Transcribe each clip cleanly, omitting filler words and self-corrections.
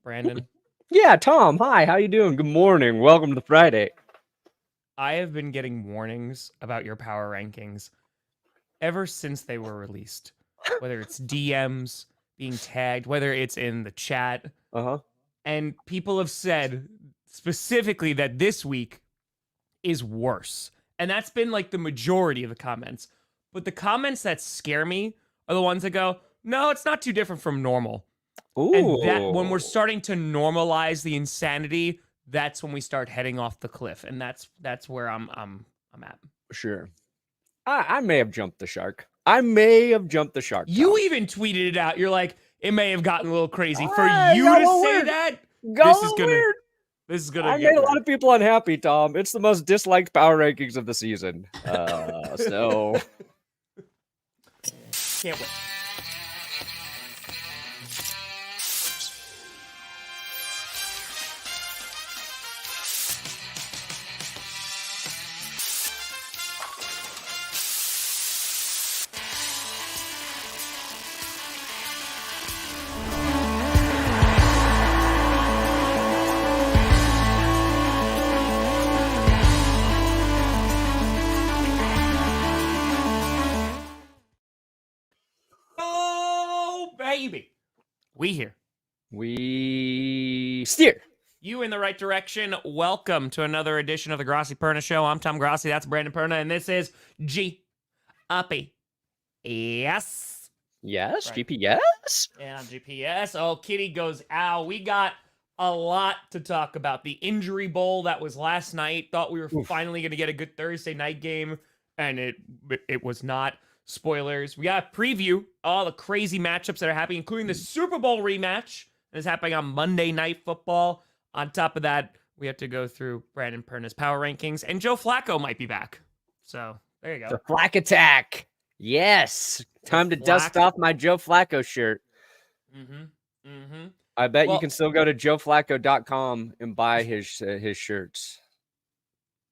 Brandon. Yeah, Tom. Hi, how you doing? Good morning. Welcome to Friday. I have been getting warnings about your power rankings ever since they were released. Whether it's DMs, being tagged, whether it's in the chat. Uh-huh. And people have said specifically that this week is worse. And that's been like the majority of the comments. But the comments that scare me are the ones that go, no, it's not too different from normal. Ooh. And that when we're starting to normalize the insanity, that's when we start heading off the cliff. And that's where I'm at. Sure. I may have jumped the shark. Tom. You even tweeted it out. You're like, it may have gotten a little crazy for Ah, you got a to little say weird. that. Got a little weird. This is gonna. I made a lot of people unhappy, Tom. It's the most disliked power rankings of the season. So Can't wait. Baby, we here. We steer. You in the right direction. Welcome to another edition of the Grossi Perna Show. I'm Tom Grossi. That's Brandon Perna, and this is G Uppy. Yes. Yes, Right. GPS. Yeah, GPS. Oh, Kitty goes, ow. We got a lot to talk about. The Injury Bowl that was last night. Thought we were finally going to get a good Thursday night game, and it was not. Spoilers. We got a preview all the crazy matchups that are happening, including the Super Bowl rematch that is happening on Monday Night Football. On top of that, we have to go through Brandon Perna's power rankings, and Joe Flacco might be back. So there you go. The Flack Attack. Yes. Time to dust off my Joe Flacco shirt. I bet you can still go to joeflacco.com and buy his shirts.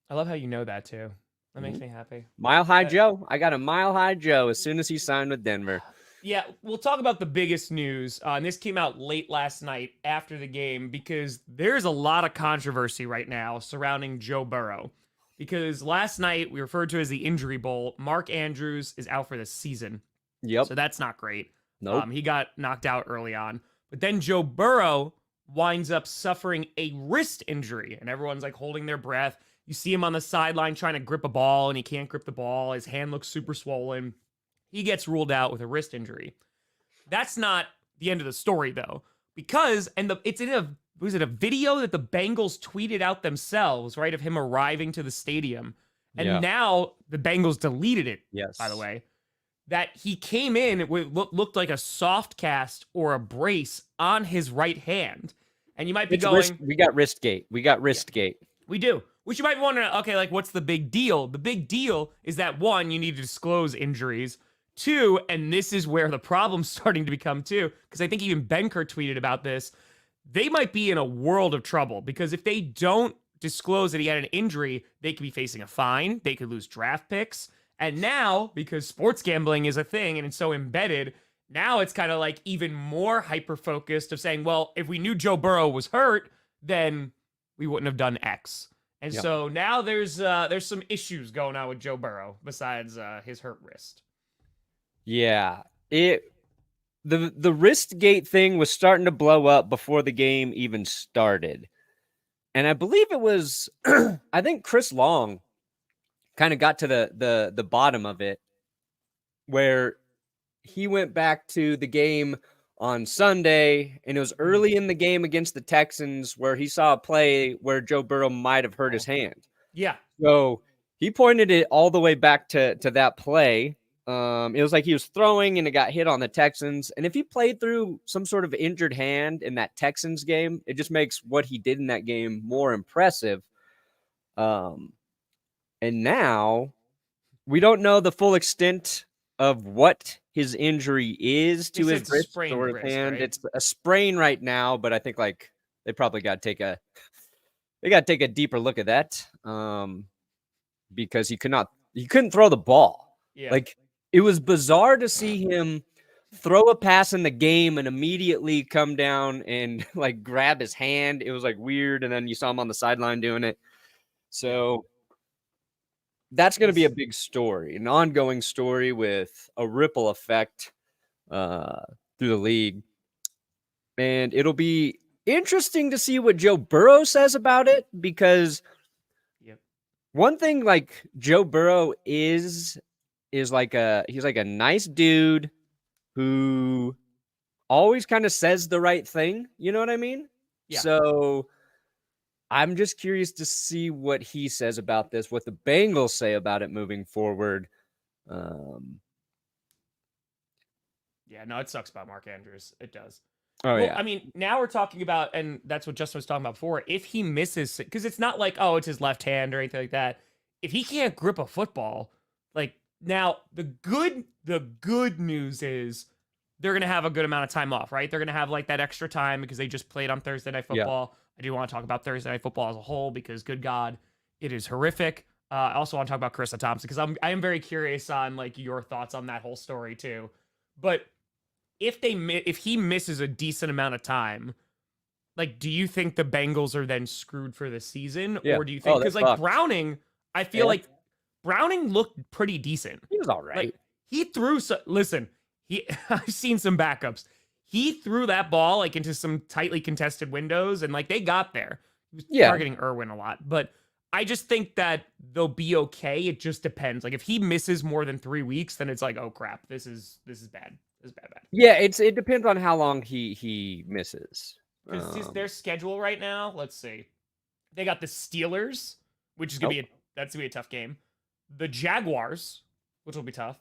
I love how you know that too. That makes me happy. Mile High Joe. I got a Mile High Joe as soon as he signed with Denver. Yeah, we'll talk about the biggest news. And this came out late last night after the game because there's a lot of controversy right now surrounding Joe Burrow. Because last night we referred to as the Injury Bowl. Mark Andrews is out for the season. Yep. So that's not great. Nope. He got knocked out early on. But then Joe Burrow winds up suffering a wrist injury. And everyone's like holding their breath. You see him on the sideline trying to grip a ball, and he can't grip the ball. His hand looks super swollen. He gets ruled out with a wrist injury. That's not the end of the story, though, because it's in a video that the Bengals tweeted out themselves, right, of him arriving to the stadium, and now the Bengals deleted it. Yes, by the way, that he came in, it looked like a soft cast or a brace on his right hand, and you might be we got wristgate. We do. Which you might be wondering, okay, like, what's the big deal? The big deal is that, one, you need to disclose injuries. Two, and this is where the problem's starting to become, too, because I think even Benker tweeted about this, they might be in a world of trouble, because if they don't disclose that he had an injury, they could be facing a fine, they could lose draft picks, and now, because sports gambling is a thing, and it's so embedded, now it's kind of like even more hyper-focused of saying, well, if we knew Joe Burrow was hurt, then we wouldn't have done X. And so now there's some issues going on with Joe Burrow besides his hurt wrist. Yeah, the wristgate thing was starting to blow up before the game even started, and I believe it was I think Chris Long kind of got to the bottom of it, where he went back to the game on Sunday, and it was early in the game against the Texans where he saw a play where Joe Burrow might have hurt his hand. Yeah. So he pointed it all the way back to that play. It was like he was throwing and it got hit on the Texans. And if he played through some sort of injured hand in that Texans game, it just makes what he did in that game more impressive. And now we don't know the full extent of what his injury is to his wrist or his hand. Right? It's a sprain right now, but I think like they probably got to take a deeper look at that because he couldn't throw the ball. Yeah. Like it was bizarre to see him throw a pass in the game and immediately come down and like grab his hand. It was like weird. And then you saw him on the sideline doing it. So that's going to be a big story, an ongoing story with a ripple effect through the league. And it'll be interesting to see what Joe Burrow says about it, because one thing like Joe Burrow is like he's like a nice dude who always kind of says the right thing. You know what I mean? Yeah. So I'm just curious to see what he says about this, what the Bengals say about it moving forward. Yeah, no, it sucks about Mark Andrews. It does. Oh, well, yeah. I mean, now we're talking about, and that's what Justin was talking about before, if he misses, because it's not like, oh, it's his left hand or anything like that. If he can't grip a football, like, now the good news is they're going to have a good amount of time off, right? They're going to have like that extra time because they just played on Thursday Night Football. I do want to talk about Thursday Night Football as a whole because, good God, it is horrific. I also want to talk about Charissa Thompson because I am very curious on like your thoughts on that whole story too. But if he misses a decent amount of time, like, do you think the Bengals are then screwed for the season, or do you think because like Browning, I feel like Browning looked pretty decent. He was all right. Like, he threw. Listen, I've seen some backups. He threw that ball like into some tightly contested windows, and like they got there. He was targeting Irwin a lot, but I just think that they'll be okay. It just depends. Like if he misses more than 3 weeks, then it's like, oh crap, this is bad. This is bad. Yeah, it depends on how long he misses. Because their schedule right now, let's see, they got the Steelers, which is gonna be a tough game. The Jaguars, which will be tough.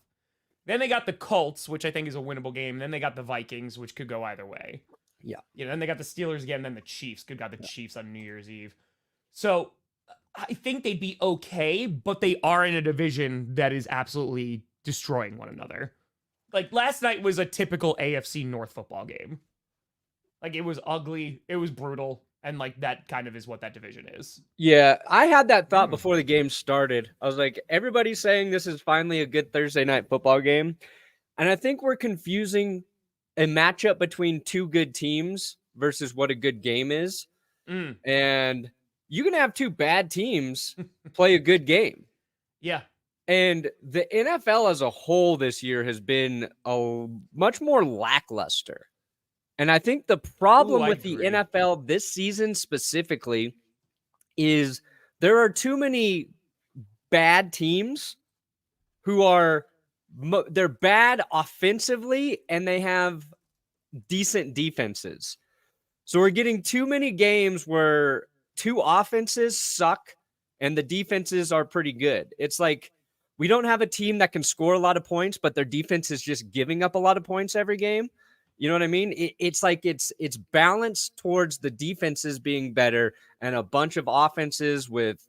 Then they got the Colts, which I think is a winnable game. Then they got the Vikings, which could go either way. Yeah. Then they got the Steelers again, then the Chiefs. Good God, the Chiefs on New Year's Eve. So I think they'd be okay, but they are in a division that is absolutely destroying one another. Like last night was a typical AFC North football game. Like it was ugly, it was brutal, and like that kind of is what that division is. Yeah, I had that thought before the game started. I was like, everybody's saying this is finally a good Thursday night football game. And I think we're confusing a matchup between two good teams versus what a good game is. And you can have two bad teams play a good game. Yeah. And the NFL as a whole this year has been much more lackluster. And I think the problem with the NFL this season specifically is there are too many bad teams who they're bad offensively and they have decent defenses. So we're getting too many games where two offenses suck and the defenses are pretty good. It's like we don't have a team that can score a lot of points, but their defense is just giving up a lot of points every game. You know what I mean? It's like it's balanced towards the defenses being better and a bunch of offenses with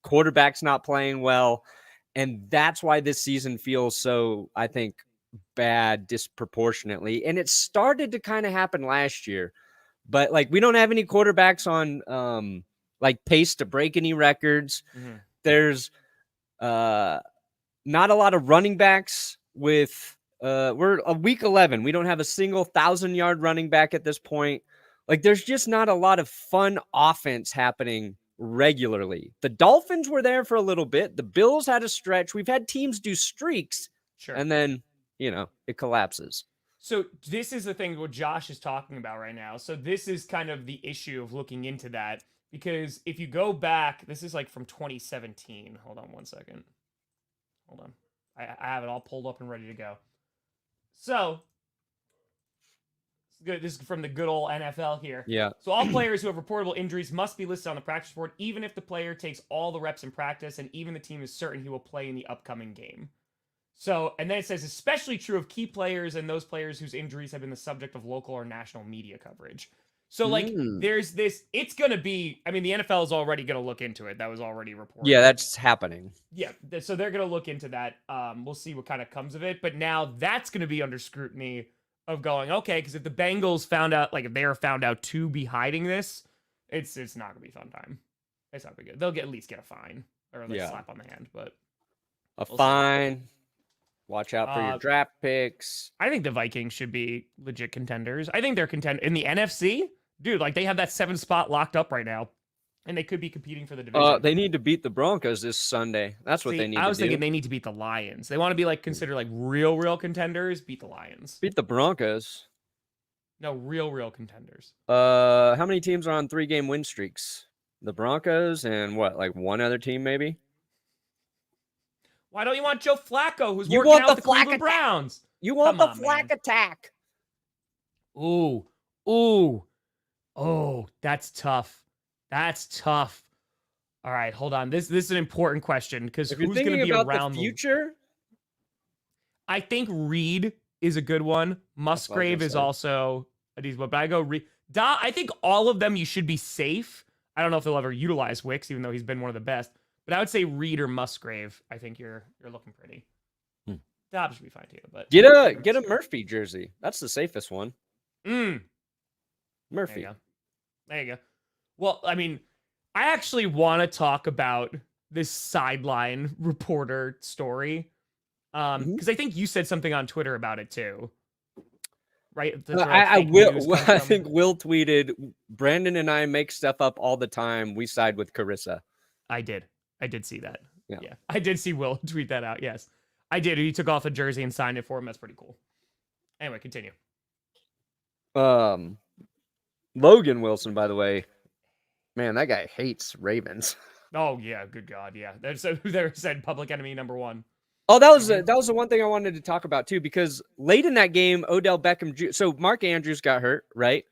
quarterbacks not playing well. And that's why this season feels so, I think, bad disproportionately. And it started to kind of happen last year. But like we don't have any quarterbacks on like pace to break any records. There's not a lot of running backs with we're a week 11. We don't have a single 1,000-yard running back at this point. Like there's just not a lot of fun offense happening regularly. The Dolphins were there for a little bit. The Bills had a stretch. We've had teams do streaks. Sure. And then, it collapses. So this is the thing what Josh is talking about right now. So this is kind of the issue of looking into that, because if you go back, this is like from 2017. Hold on one second. Hold on. I have it all pulled up and ready to go. So this is from the good old NFL here. Yeah. So all players who have reportable injuries must be listed on the practice report, even if the player takes all the reps in practice and even the team is certain he will play in the upcoming game. So, and then it says, especially true of key players and those players whose injuries have been the subject of local or national media coverage. So, like, there's this, it's going to be, I mean, the NFL is already going to look into it. That was already reported. Yeah, that's happening. Yeah, so they're going to look into that. We'll see what kind of comes of it. But now that's going to be under scrutiny of going, okay, because if the Bengals found out, like, if they are found out to be hiding this, it's not going to be fun time. It's not going to be good. They'll at least get a fine or a slap on the hand, but a fine. Watch out for your draft picks. I think the Vikings should be legit contenders. I think they're in the NFC. Dude, like they have that 7th spot locked up right now, and they could be competing for the division. They need to beat the Broncos this Sunday. That's what they need to do. I was thinking they need to beat the Lions. They want to be like considered like real contenders. Beat the Lions. Beat the Broncos. No, real contenders. How many teams are on 3-game win streaks? The Broncos and what, like one other team maybe? Why don't you want Joe Flacco, who's working out with the Cleveland Browns? You want the Flack attack. Ooh. Oh, that's tough. That's tough. All right, hold on. This is an important question because who's going to be around the future? I think Reed is a good one. Musgrave is also a decent one, but I go Reed. I think all of them you should be safe. I don't know if they'll ever utilize Wicks, even though he's been one of the best. But I would say Reed or Musgrave. I think you're looking pretty. Dobbs should be fine too. But get a Murphy jersey. That's the safest one. Murphy. There you go. Well, I mean, I actually want to talk about this sideline reporter story because I think you said something on Twitter about it too. Right? I think Will tweeted, Brandon and I make stuff up all the time. We side with Charissa. I did see that. Yeah. I did see Will tweet that out. Yes, I did. He took off a jersey and signed it for him. That's pretty cool. Anyway, continue. Logan Wilson, by the way, man, that guy hates Ravens. Oh yeah, good God, yeah. They said public enemy number 1. Oh, that was the one thing I wanted to talk about too, because late in that game, Odell Beckham. So Mark Andrews got hurt, right?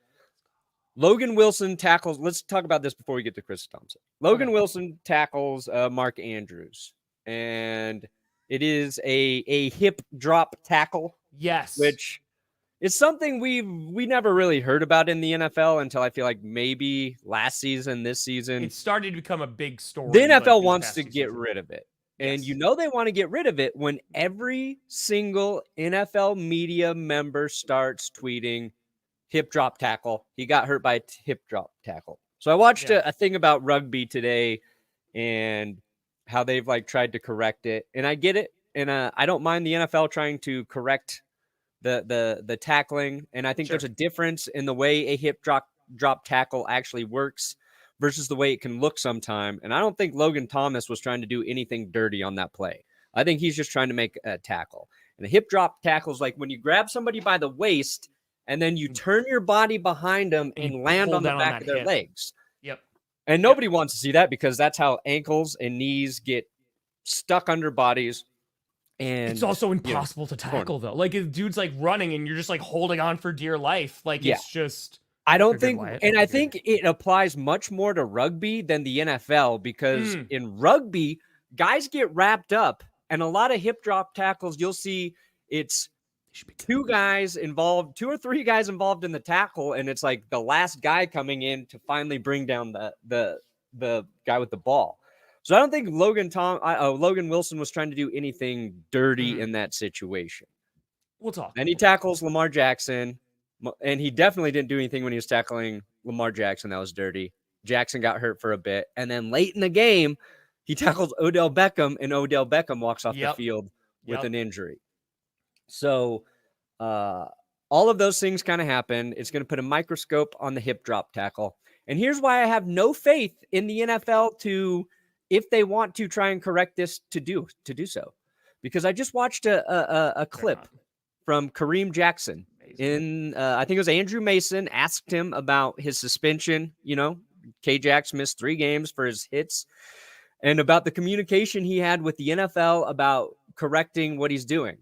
Logan Wilson tackles. Let's talk about this before we get to Charissa Thompson. Logan Wilson tackles Mark Andrews, and it is a hip drop tackle. Yes, which is something we never really heard about in the NFL until I feel like maybe last season, this season. It started to become a big story. The NFL wants to get rid of it. And you know they want to get rid of it when every single NFL media member starts tweeting hip drop tackle. He got hurt by a hip drop tackle. So I watched a thing about rugby today and how they've like tried to correct it. And I get it. And I don't mind the NFL trying to correct the tackling. And I think there's a difference in the way a hip drop tackle actually works versus the way it can look sometime. And I don't think Logan Thomas was trying to do anything dirty on that play. I think he's just trying to make a tackle. And a hip drop tackle is like when you grab somebody by the waist and then you turn your body behind them and land on the back of their legs. Yep. And nobody wants to see that because that's how ankles and knees get stuck under bodies. And it's also impossible to tackle though. Like if dude's like running and you're just like holding on for dear life. Like it's just... I don't think, and I think it applies much more to rugby than the NFL because in rugby, guys get wrapped up, and a lot of hip drop tackles, you'll see it's 2 or 3 guys involved in the tackle, and it's like the last guy coming in to finally bring down the guy with the ball. So I don't think Logan Wilson was trying to do anything dirty in that situation. We'll talk. And he tackles Lamar Jackson. And he definitely didn't do anything when he was tackling Lamar Jackson that was dirty. Jackson got hurt for a bit. And then late in the game, he tackles Odell Beckham, and Odell Beckham walks off the field with an injury. So all of those things kind of happen. It's going to put a microscope on the hip drop tackle. And here's why I have no faith in the NFL to, if they want to try and correct this, to do so. Because I just watched a clip from Kareem Jackson. I think it was Andrew Mason asked him about his suspension. You know, K-Jax missed 3 games for his hits, and about the communication he had with the NFL about correcting what he's doing.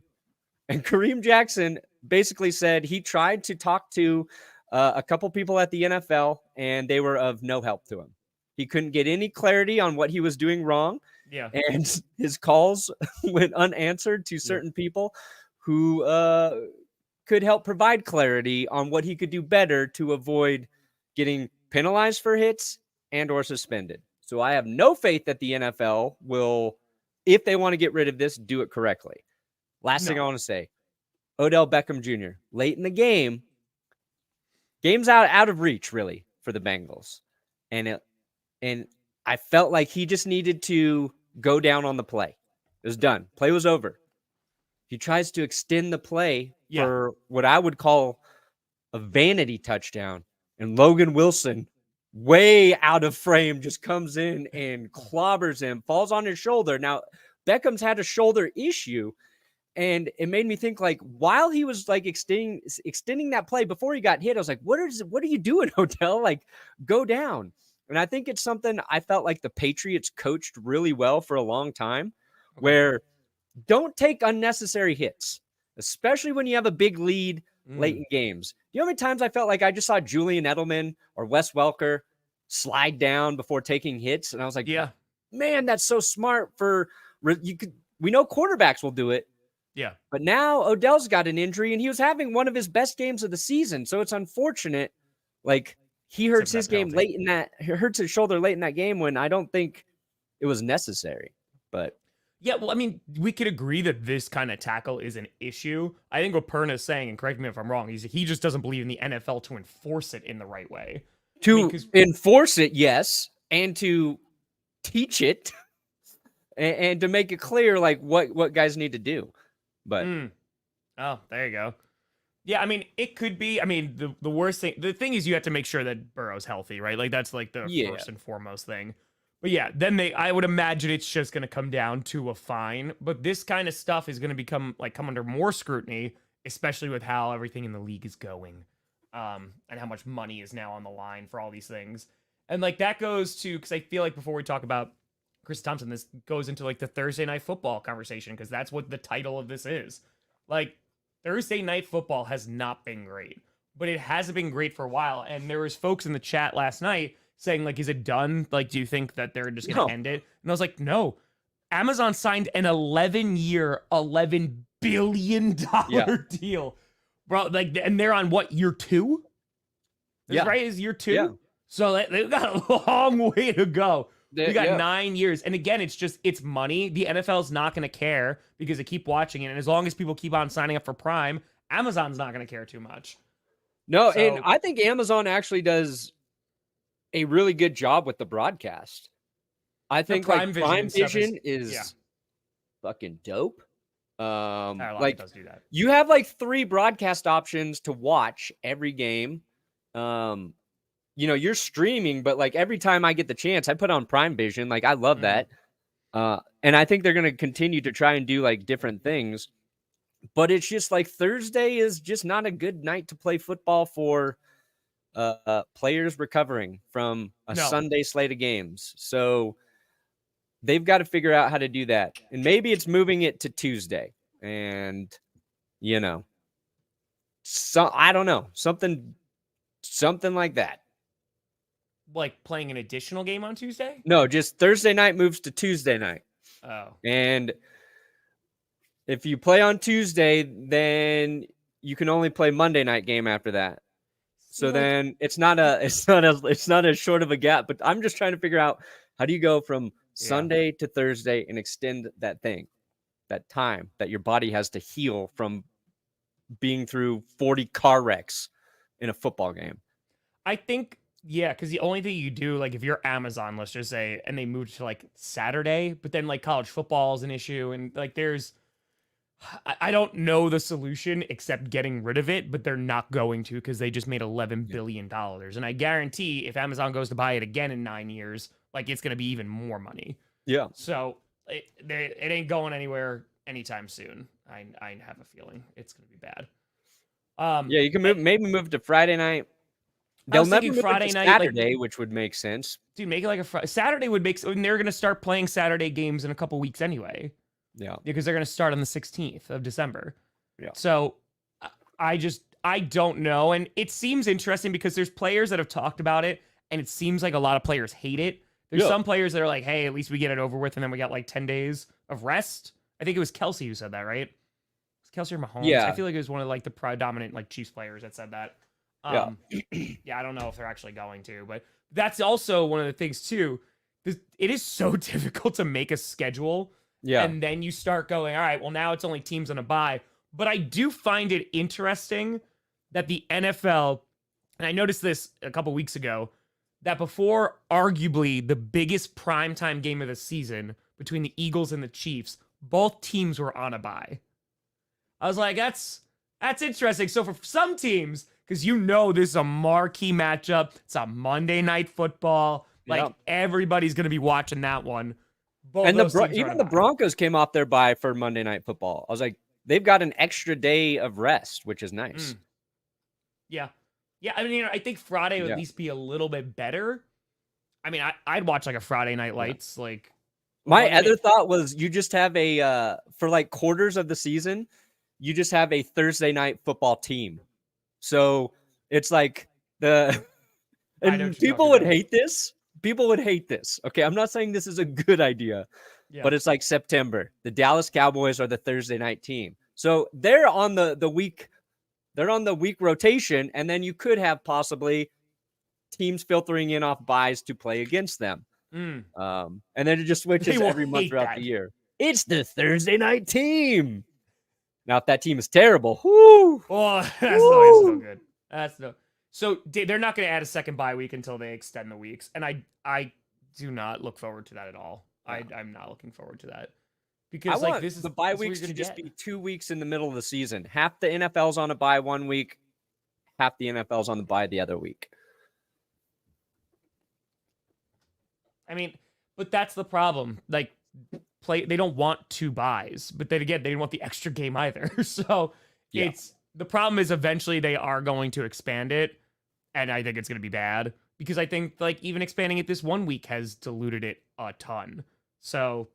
And Kareem Jackson basically said he tried to talk to a couple people at the NFL, and they were of no help to him. He couldn't get any clarity on what he was doing wrong. Yeah, and his calls went unanswered to certain people who could help provide clarity on what he could do better to avoid getting penalized for hits and or suspended. So I have no faith that the NFL will, if they want to get rid of this, do it correctly. Last thing I want to say, Odell Beckham Jr. late in the game's out of reach really for the Bengals. And I felt like he just needed to go down on the play. It was done. Play was over. he tries to extend the play Yeah. for what I would call a vanity touchdown. And Logan Wilson, way out of frame, just comes in and clobbers him, falls on his shoulder. Now, Beckham's had a shoulder issue, and it made me think, like, while he was like extending that play before he got hit, I was like, what are you doing, Odell? Like, go down. And I think it's something I felt like the Patriots coached really well for a long time, where don't take unnecessary hits, especially when you have a big lead late in games. You know how many times I felt like I just saw Julian Edelman or Wes Welker slide down before taking hits, and I was like, Yeah. man, that's so smart. We know quarterbacks will do it. Yeah. But now Odell's got an injury, and he was having one of his best games of the season. So it's unfortunate. Like, he hurts his game hurts his shoulder late in that game when I don't think it was necessary. But yeah, well, I mean, we could agree that this kind of tackle is an issue. I think what Perna is saying, and correct me if I'm wrong, he just doesn't believe in the NFL to enforce it in the right way. To enforce it, yes, and to teach it, and to make it clear, like, what guys need to do. But oh, there you go. Yeah, I mean, it could be. I mean, the worst thing, the thing is, you have to make sure that Burrow's healthy, right? Like, that's like the first and foremost thing. But yeah, then I would imagine it's just going to come down to a fine. But this kind of stuff is going to come under more scrutiny, especially with how everything in the league is going, and how much money is now on the line for all these things. And like that goes to, because I feel like before we talk about Charissa Thompson, this goes into like the Thursday night football conversation, because that's what the title of this is. Like, Thursday night football has not been great, but it hasn't been great for a while. And there was folks in the chat last night saying, like, is it done? Like, do you think that they're just going to end it? And I was like, no. Amazon signed an 11-year, $11 billion deal. Bro, like, and they're on what, year 2? This right is year 2? Yeah. So they've got a long way to go. We got 9 years. And again, it's money. The NFL's not going to care because they keep watching it. And as long as people keep on signing up for Prime, Amazon's not going to care too much. No, and I think Amazon actually does a really good job with the broadcast. I think Prime Vision is fucking dope. Like, does do that. You have like 3 broadcast options to watch every game. You know, you're streaming, but like every time I get the chance, I put on Prime Vision. Like, I love that. And I think they're going to continue to try and do like different things. But it's just like Thursday is just not a good night to play football for players recovering from a Sunday slate of games. So they've got to figure out how to do that. And maybe it's moving it to Tuesday. And, you know, I don't know, something like that. Like playing an additional game on Tuesday? No, just Thursday night moves to Tuesday night. Oh. And if you play on Tuesday, then you can only play Monday night game after that. So then it's not as short of a gap, but I'm just trying to figure out, how do you go from Sunday to Thursday and extend that time that your body has to heal from being through 40 car wrecks in a football game? I think, because the only thing you do, like if you're Amazon, let's just say, and they moved to like Saturday, but then like college football is an issue, and like I don't know the solution except getting rid of it, but they're not going to, because they just made $11 billion. And I guarantee if Amazon goes to buy it again in 9 years, like it's going to be even more money. Yeah. So it ain't going anywhere anytime soon. I have a feeling it's going to be bad. You can maybe move to Friday night. They'll never move Friday night, Saturday, which would make sense. Dude, make it like Saturday would make sense. And they're going to start playing Saturday games in a couple weeks anyway. Yeah. Because they're going to start on the 16th of December. Yeah. So I don't know. And it seems interesting because there's players that have talked about it, and it seems like a lot of players hate it. There's some players that are like, hey, at least we get it over with, and then we got like 10 days of rest. I think it was Kelsey who said that, right? Was Kelsey or Mahomes? Yeah. I feel like it was one of like the predominant like Chiefs players that said that. I don't know if they're actually going to, but that's also one of the things too. It is so difficult to make a schedule. Yeah. And then you start going, all right, well, now it's only teams on a bye. But I do find it interesting that the NFL, and I noticed this a couple weeks ago, that before arguably the biggest primetime game of the season between the Eagles and the Chiefs, both teams were on a bye. I was like, that's interesting. So for some teams, because this is a marquee matchup, it's a Monday Night Football. Like Yeah. everybody's gonna be watching that one. Both And those teams are even on the a bye. Broncos came off their bye for Monday Night Football. I was like, they've got an extra day of rest, which is nice. Yeah. Yeah, I mean, I think Friday would at least be a little bit better. I mean, I'd watch like a Friday Night Lights. Like my other thought was you just have a for like quarters of the season, you just have a Thursday night football team. So it's like and people would hate this. People would hate this. Okay, I'm not saying this is a good idea, but it's like September. The Dallas Cowboys are the Thursday night team. So they're on the week. They're on the week rotation, and then you could have possibly teams filtering in off buys to play against them. And then it just switches every month throughout the year. It's the Thursday night team. Now, if that team is terrible, whoo! Oh, that's always no good. That's no. So they're not going to add a second bye week until they extend the weeks, and I do not look forward to that at all. I'm not looking forward to that because this is the bye weeks to just be 2 weeks in the middle of the season. Half the NFL's on a bye 1 week, half the NFL's on the bye the other week. I mean, but that's the problem. Like, they don't want 2 buys, but then again, they don't want the extra game either. So it's the problem is eventually they are going to expand it, and I think it's going to be bad because I think like even expanding it this 1 week has diluted it a ton. So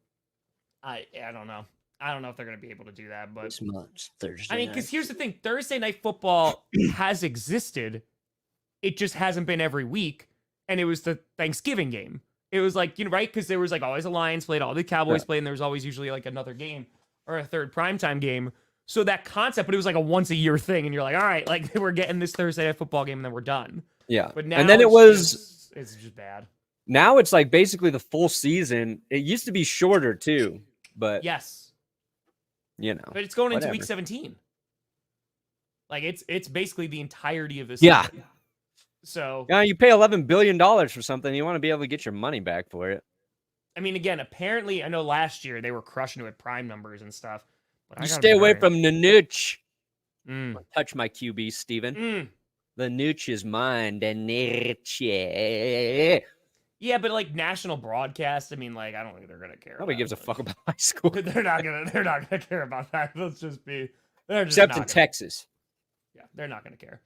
I don't know. I don't know if they're going to be able to do that, but this month's Thursday. I mean, because here's the thing: Thursday Night Football has existed. It just hasn't been every week, and it was the Thanksgiving game. It was like, right? Because there was like always a Lions played, all the Cowboys played, and there was always usually like another game or a third primetime game. So that concept, but it was like a once a year thing, and you're like, all right, like we're getting this Thursday Night Football game, and then we're done. Yeah, but now and then it's just bad. Now it's like basically the full season. It used to be shorter too, but yes, but it's going into week 17. Like it's basically the entirety of this. Season. So you pay $11 billion for something, you want to be able to get your money back for it. I mean, again, apparently, I know last year they were crushing it with prime numbers and stuff. But you stay away from the nooch. Touch my QB, Steven. The nooch is mine. The nooch. Yeah, but like national broadcast, I mean, like I don't think they're gonna care. Nobody gives a fuck about high school. They're not gonna care about that. Let's just be. Except in Texas. Yeah, they're not gonna care.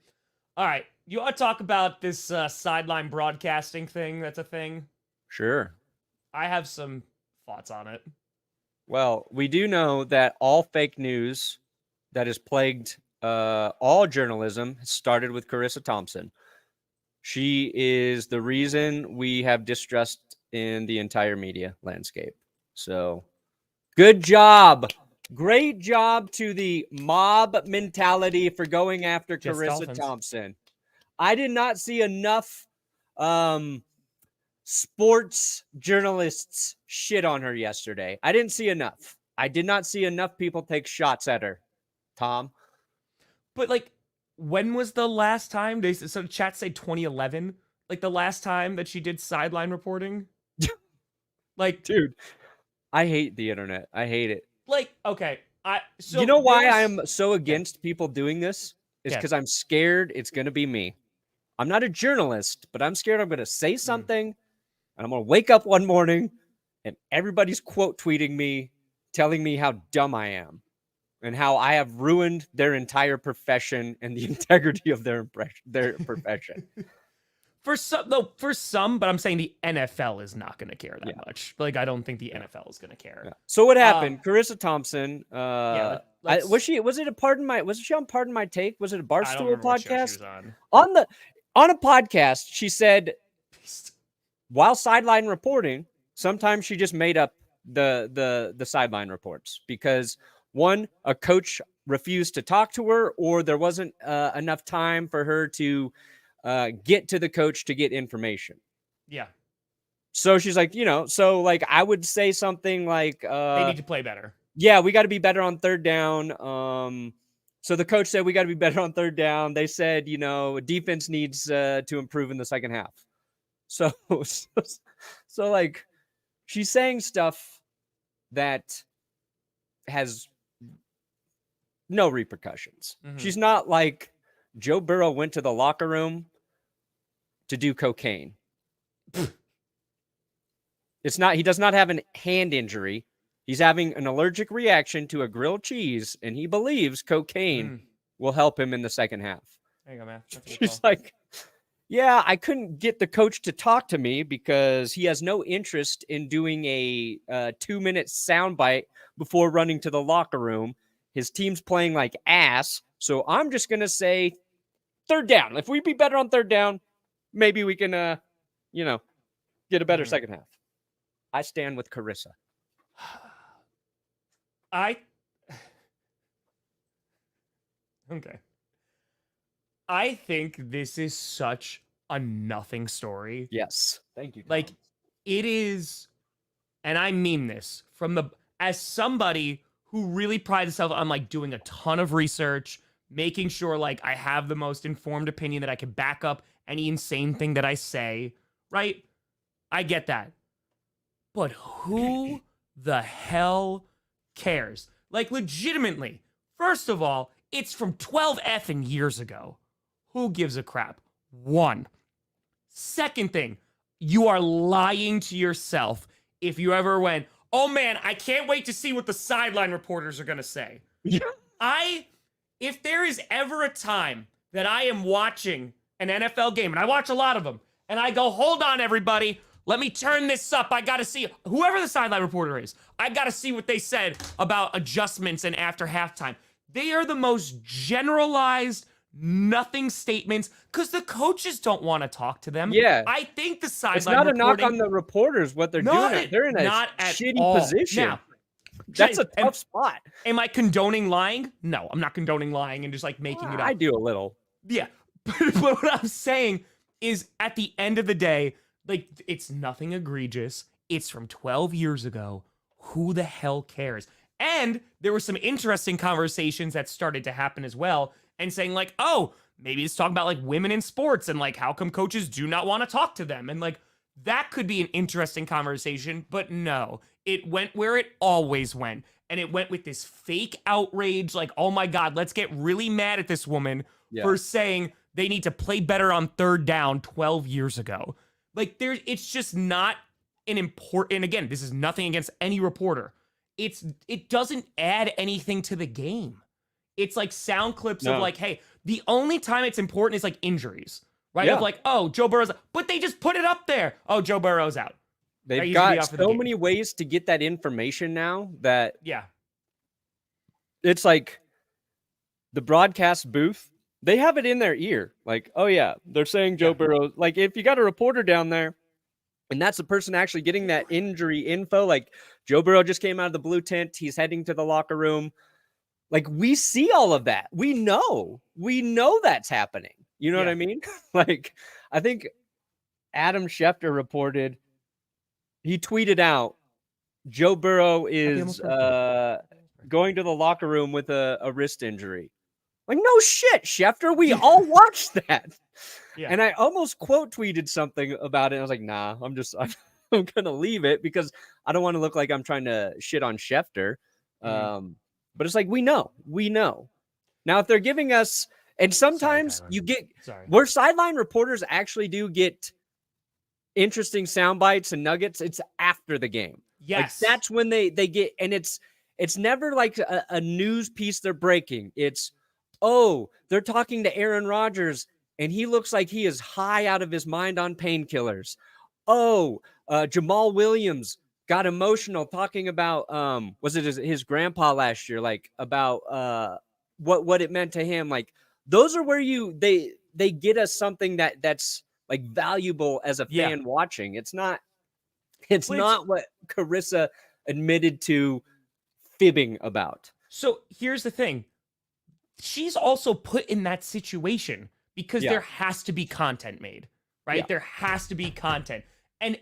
All right, you want to talk about this sideline broadcasting thing? That's a thing. Sure. I have some thoughts on it. Well, we do know that all fake news that has plagued all journalism started with Charissa Thompson. She is the reason we have distrust in the entire media landscape. So, good job. Great job to the mob mentality for going after Charissa Thompson. I did not see enough sports journalists shit on her yesterday. I didn't see enough. I did not see enough people take shots at her, Tom. But like, when was the last time so chat say 2011? Like the last time that she did sideline reporting? Like, dude, I hate the internet. I hate it. Like, okay, so you know why I'm so against people doing this? Is because I'm scared it's gonna be me. I'm not a journalist, but I'm scared I'm gonna say something, and I'm gonna wake up one morning and everybody's quote tweeting me, telling me how dumb I am. And how I have ruined their entire profession and the integrity of their profession. For some, but I'm saying the NFL is not going to care that much. Like, I don't think the NFL is going to care. Yeah. So what happened? Charissa Thompson. Was she on Pardon My Take? Was it a Barstool podcast? On a podcast, she said, while sideline reporting, sometimes she just made up the sideline reports because. One, a coach refused to talk to her, or there wasn't enough time for her to get to the coach to get information. Yeah. So she's like, I would say something like, they need to play better. Yeah, we got to be better on third down. So the coach said we got to be better on third down. They said, defense needs to improve in the second half. So like, she's saying stuff that has no repercussions. Mhm. She's not like Joe Burrow went to the locker room to do cocaine. It's not, he does not have an hand injury. He's having an allergic reaction to a grilled cheese, and he believes cocaine will help him in the second half. There you go, man. That's a good She's call. like, yeah, I couldn't get the coach to talk to me because he has no interest in doing a 2-minute soundbite before running to the locker room. His team's playing like ass, so I'm just going to say third down. If we be better on third down, maybe we can, get a better second half. I stand with Charissa. Okay. I think this is such a nothing story. Yes. Thank you, Tom. Like, it is, and I mean this as somebody who really prides himself on like doing a ton of research, making sure like I have the most informed opinion that I can back up any insane thing that I say, right? I get that. But who the hell cares? Like, legitimately, first of all, it's from 12 effing years ago. Who gives a crap? One. Second thing, you are lying to yourself if you ever went, oh man, I can't wait to see what the sideline reporters are going to say. If there is ever a time that I am watching an NFL game, and I watch a lot of them, and I go, hold on, everybody, let me turn this up. I got to see whoever the sideline reporter is. I got to see what they said about adjustments and after halftime. They are the most generalized, nothing statements because the coaches don't want to talk to them. Yeah. I think the sideline It's not reporting, a knock on the reporters, what they're doing. They're in a shitty position. Now, that's a tough spot. Am I condoning lying? No, I'm not condoning lying and just like making it up. I do a little. Yeah. But what I'm saying is at the end of the day, like, it's nothing egregious. It's from 12 years ago. Who the hell cares? And there were some interesting conversations that started to happen as well, and saying like, oh, maybe it's talking about like women in sports and like how come coaches do not want to talk to them. And like that could be an interesting conversation, but no, it went where it always went. And it went with this fake outrage, like, oh my God, let's get really mad at this woman for saying they need to play better on third down 12 years ago. Like, it's just not an important, and again, this is nothing against any reporter. It doesn't add anything to the game. It's like sound clips of like, hey, the only time it's important is like injuries, right? Of like, oh, Joe Burrow's, but they just put it up there. Oh, Joe Burrow's out. They've got so many ways to get that information now that it's like the broadcast booth. They have it in their ear. Like, oh yeah, they're saying Joe Burrow. Like, if you got a reporter down there and that's the person actually getting that injury info, like Joe Burrow just came out of the blue tent. He's heading to the locker room. Like, we see all of that. We know that's happening. You know what I mean? Like, I think Adam Schefter reported, he tweeted out, Joe Burrow is going to the locker room with a wrist injury. Like, no shit, Schefter. We all watched that. And I almost quote tweeted something about it. I was like, nah, I'm going to leave it because I don't want to look like I'm trying to shit on Schefter. But it's like, we know. Now, if they're giving us, and sometimes where sideline reporters actually do get interesting sound bites and nuggets, it's after the game. Yes. Like, that's when they get, and it's never like a news piece they're breaking. It's, oh, they're talking to Aaron Rodgers and he looks like he is high out of his mind on painkillers. Oh, Jamal Williams got emotional talking about, was it his grandpa last year? Like, about what it meant to him. Like, those are where they get us something that's like valuable as a fan watching. It's not what Charissa admitted to fibbing about. So here's the thing. She's also put in that situation because there has to be content made, right? Yeah. There has to be content. And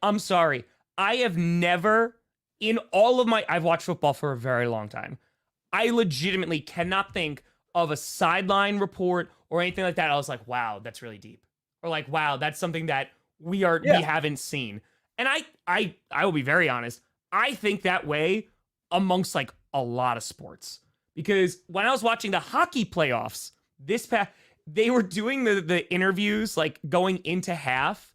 I'm sorry, I have never, in all of I've watched football for a very long time. I legitimately cannot think of a sideline report or anything like that. I was like, wow, that's really deep. Or like, wow, that's something that we haven't seen. And I will be very honest. I think that way amongst like a lot of sports Because when I was watching the hockey playoffs they were doing the interviews like going into half,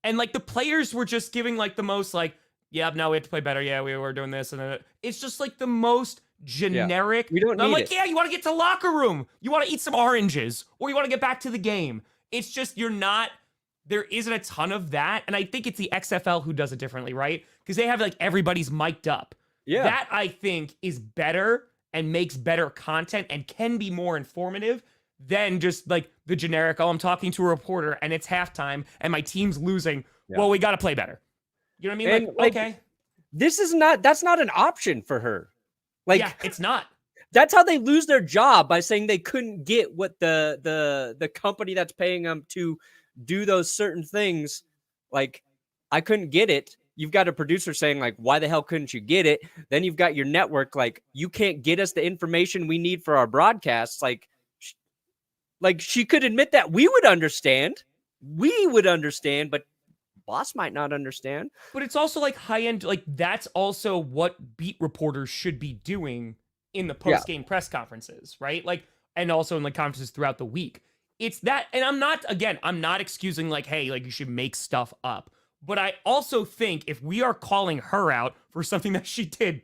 and like the players were just giving like the most like, yeah, no, we have to play better. Yeah, we were doing this, and then it's just like the most generic. We don't I'm need like, it. yeah, you want to get to the locker room, you want to eat some oranges, or you want to get back to the game. It's just there isn't a ton of that, and I think it's the XFL who does it differently, right? Because they have like everybody's mic'd up. Yeah. That I think is better and makes better content and can be more informative than just like the generic, oh, I'm talking to a reporter and it's halftime and my team's losing. Yeah. Well, we got to play better. You know what I mean? And, okay. That's not an option for her. Like, yeah, it's not. That's how they lose their job, by saying they couldn't get what the company that's paying them to do those certain things. Like, I couldn't get it. You've got a producer saying like, why the hell couldn't you get it? Then you've got your network like, you can't get us the information we need for our broadcasts. Like she could admit that we would understand, but boss might not understand. But it's also like high end. Like that's also what beat reporters should be doing in the post game press conferences, right? Like, and also in like conferences throughout the week. It's that, and I'm not excusing like, hey, like you should make stuff up. But I also think if we are calling her out for something that she did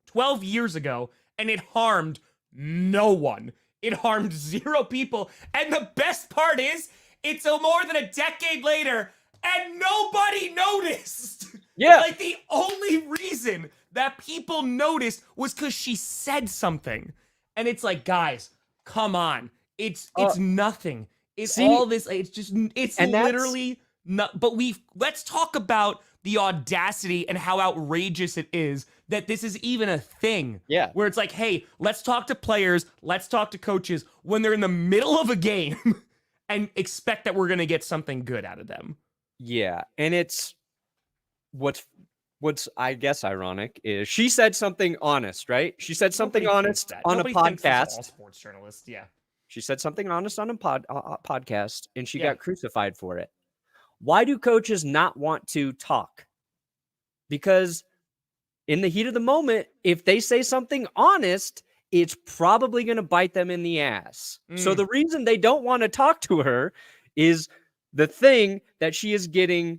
12 years ago and it harmed no one, it harmed 0 people. And the best part is it's more than a decade later and nobody noticed. Yeah. Like the only reason that people noticed was because she said something. And it's like, guys, come on. It's nothing. It's all this. It's literally not. But let's talk about the audacity and how outrageous it is that this is even a thing. Yeah. Where it's like, hey, let's talk to players, let's talk to coaches when they're in the middle of a game and expect that we're going to get something good out of them. Yeah. And it's what's I guess ironic is she said something honest, right? She said something honest on a podcast. All sports journalists, yeah. She said something honest on a podcast, and she got crucified for it. Why do coaches not want to talk? Because in the heat of the moment, if they say something honest, it's probably going to bite them in the ass. So the reason they don't want to talk to her is the thing that she is getting,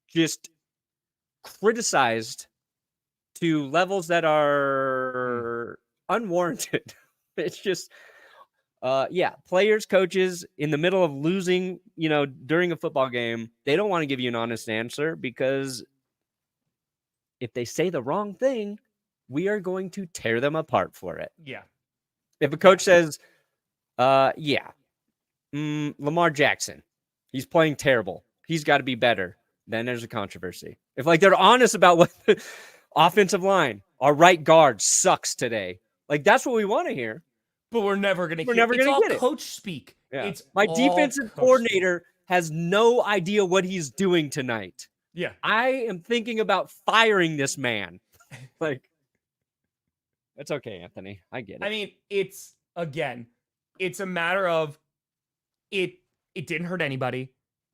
just criticized to levels that are unwarranted. It's just, players, coaches in the middle of losing, during a football game, they don't want to give you an honest answer because if they say the wrong thing, we are going to tear them apart for it. Yeah. If a coach says, Lamar Jackson, he's playing terrible, he's got to be better, then there's a controversy. If like they're honest about what the offensive line, our right guard sucks today, like that's what we want to hear. But we're never going to get it. It's all coach speak. Yeah. It's my defensive coordinator has no idea what he's doing tonight. Yeah. I am thinking about firing this man. Like, that's okay, Anthony. I get it. I mean, it's a matter of it didn't hurt anybody.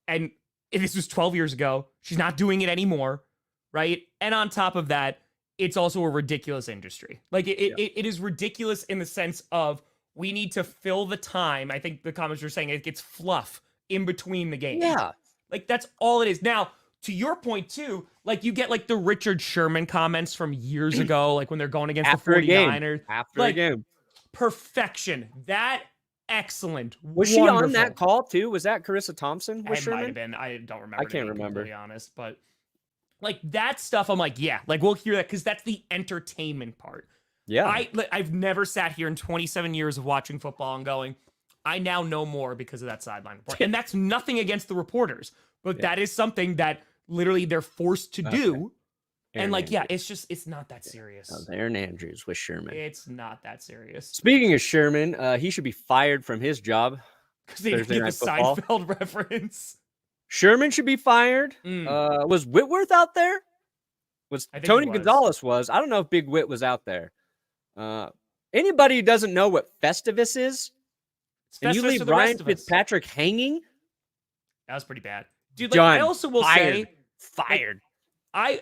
And if this was 12 years ago, she's not doing it anymore, right? And on top of that, it's also a ridiculous industry. Like it is ridiculous in the sense of we need to fill the time. I think the comments were saying it gets fluff in between the games. Yeah. Like that's all it is. Now, to your point too, like you get like the Richard Sherman comments from years ago, like when they're going against after the 49ers. After a game. Perfection. That excellent. Was she on that call too? Was that Charissa Thompson with Sherman? Might have been. I don't remember. I can't remember. To be honest, but like that stuff, I'm like, yeah, like we'll hear that because that's the entertainment part. Yeah. I've never sat here in 27 years of watching football and going, I now know more because of that sideline report. And that's nothing against the reporters, but that is something that literally they're forced to do. And like, Andrews. It's not that serious. Aaron Andrews with Sherman. It's not that serious. Speaking of Sherman, he should be fired from his job. Because they did the Seinfeld reference. Sherman should be fired. Was Whitworth out there? Tony Gonzalez was. I don't know if Big Whit was out there. Anybody who doesn't know what Festivus is, and you leave Ryan Fitzpatrick hanging? That was pretty bad. Dude, John, I also will say fired. I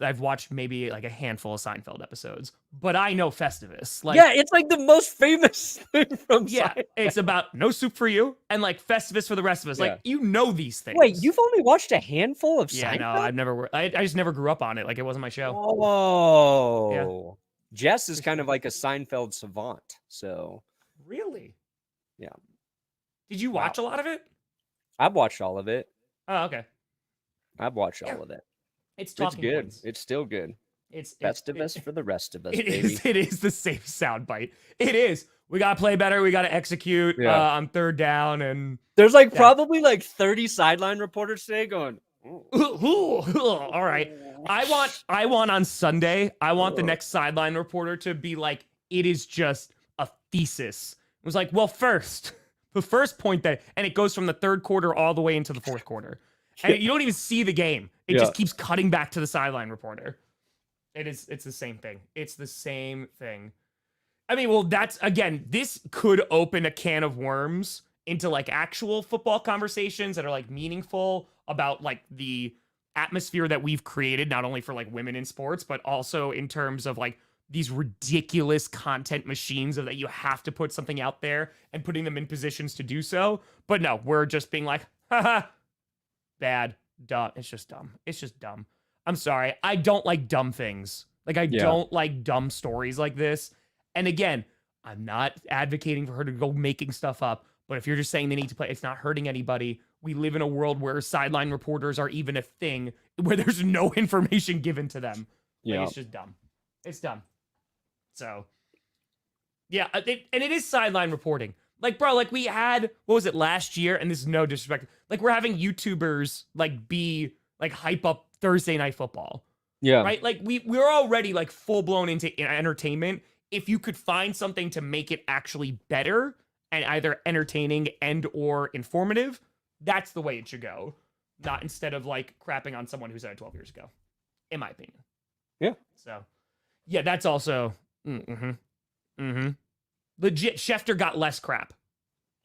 I've watched maybe like a handful of Seinfeld episodes, but I know Festivus. Like, yeah, it's like the most famous thing from yeah, Seinfeld. it's about No Soup for You and like Festivus for the rest of us. Yeah. Like, you know these things. Wait, you've only watched a handful of Yeah, Seinfeld? no, I've never. I just never grew up on it. Like, it wasn't my show. Whoa. Jess is kind of like a Seinfeld savant. So Really? yeah, Did you watch a lot of it? I've watched all of it. Oh, okay. I've watched all of it. It's It's talking good. points. It's still good. It's Festivus for the rest of us, It baby. is. It is the safe soundbite. It is. We gotta play better. We gotta execute on third down, and There's like probably like 30 sideline reporters today going, all right. I want on Sunday. I want the next sideline reporter to be like, it is just a thesis. It was like, well, the first point that, and it goes from the third quarter all the way into the fourth quarter, and you don't even see the game. It just keeps cutting back to the sideline reporter. It's the same thing. It's the same thing. I mean, well, that's, again, this could open a can of worms into like actual football conversations that are like meaningful about like the atmosphere that we've created, not only for like women in sports, but also in terms of like these ridiculous content machines of that you have to put something out there and putting them in positions to do so. But no, we're just being like, haha, bad, dumb. It's just dumb. It's just dumb. I'm sorry. I don't like dumb things. Like, I don't like dumb stories like this. And again, I'm not advocating for her to go making stuff up, but if you're just saying they need to play, it's not hurting anybody. We live in a world where sideline reporters are even a thing, where there's no information given to them. Like, it's just dumb. It's dumb. So, yeah, and it is sideline reporting. Like, bro, like we had, what was it, last year? And this is no disrespect. Like, we're having YouTubers like be like hype up Thursday Night Football. yeah, Right? Like we're already like full blown into entertainment. If you could find something to make it actually better and either entertaining and or informative, that's the way it should go. Not instead of like crapping on someone who said it 12 years ago, in my opinion. Yeah. So, yeah, that's also legit. Schefter got less crap.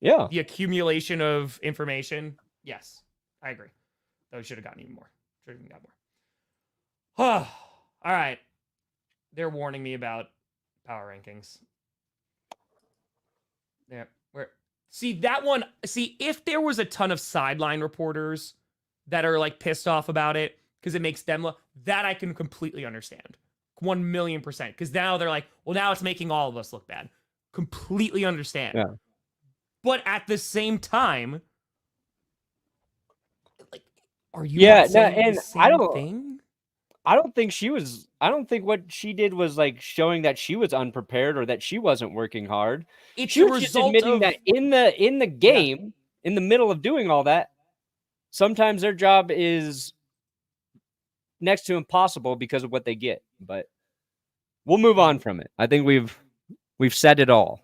Yeah. The accumulation of information. Yes, I agree. Though should have gotten even more. Should have got more. Oh, all right. They're warning me about power rankings. Yeah. If there was a ton of sideline reporters that are like pissed off about it because it makes them look, that I can completely understand. 1,000,000%. Because now they're like, well, now it's making all of us look bad. Completely understand. Yeah. But at the same time, like, are you not saying the same thing? I don't think what she did was like showing that she was unprepared or that she wasn't working hard. She was just admitting that in the game, in the middle of doing all that, sometimes their job is next to impossible because of what they get. But we'll move on from it. I think we've said it all.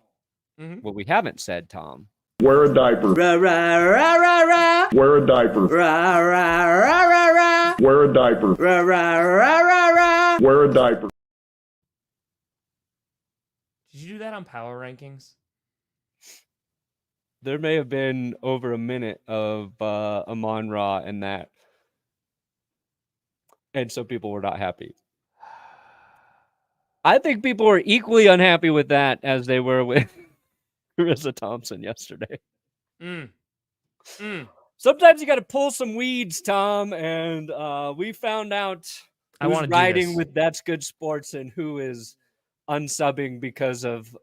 Mm-hmm. What we haven't said, Tom. Wear a diaper. Rah, rah, rah, rah, rah. Wear a diaper. Rah, rah, rah, rah, rah. Wear a diaper. Rah, rah, rah, rah, rah. Wear a diaper. Did you do that on power rankings? There may have been over a minute of Amon-Ra and that. And so people were not happy. I think people were equally unhappy with that as they were with Charissa Thompson yesterday. Sometimes you got to pull some weeds, Tom, and we found out who's riding with That's Good Sports and who is unsubbing because of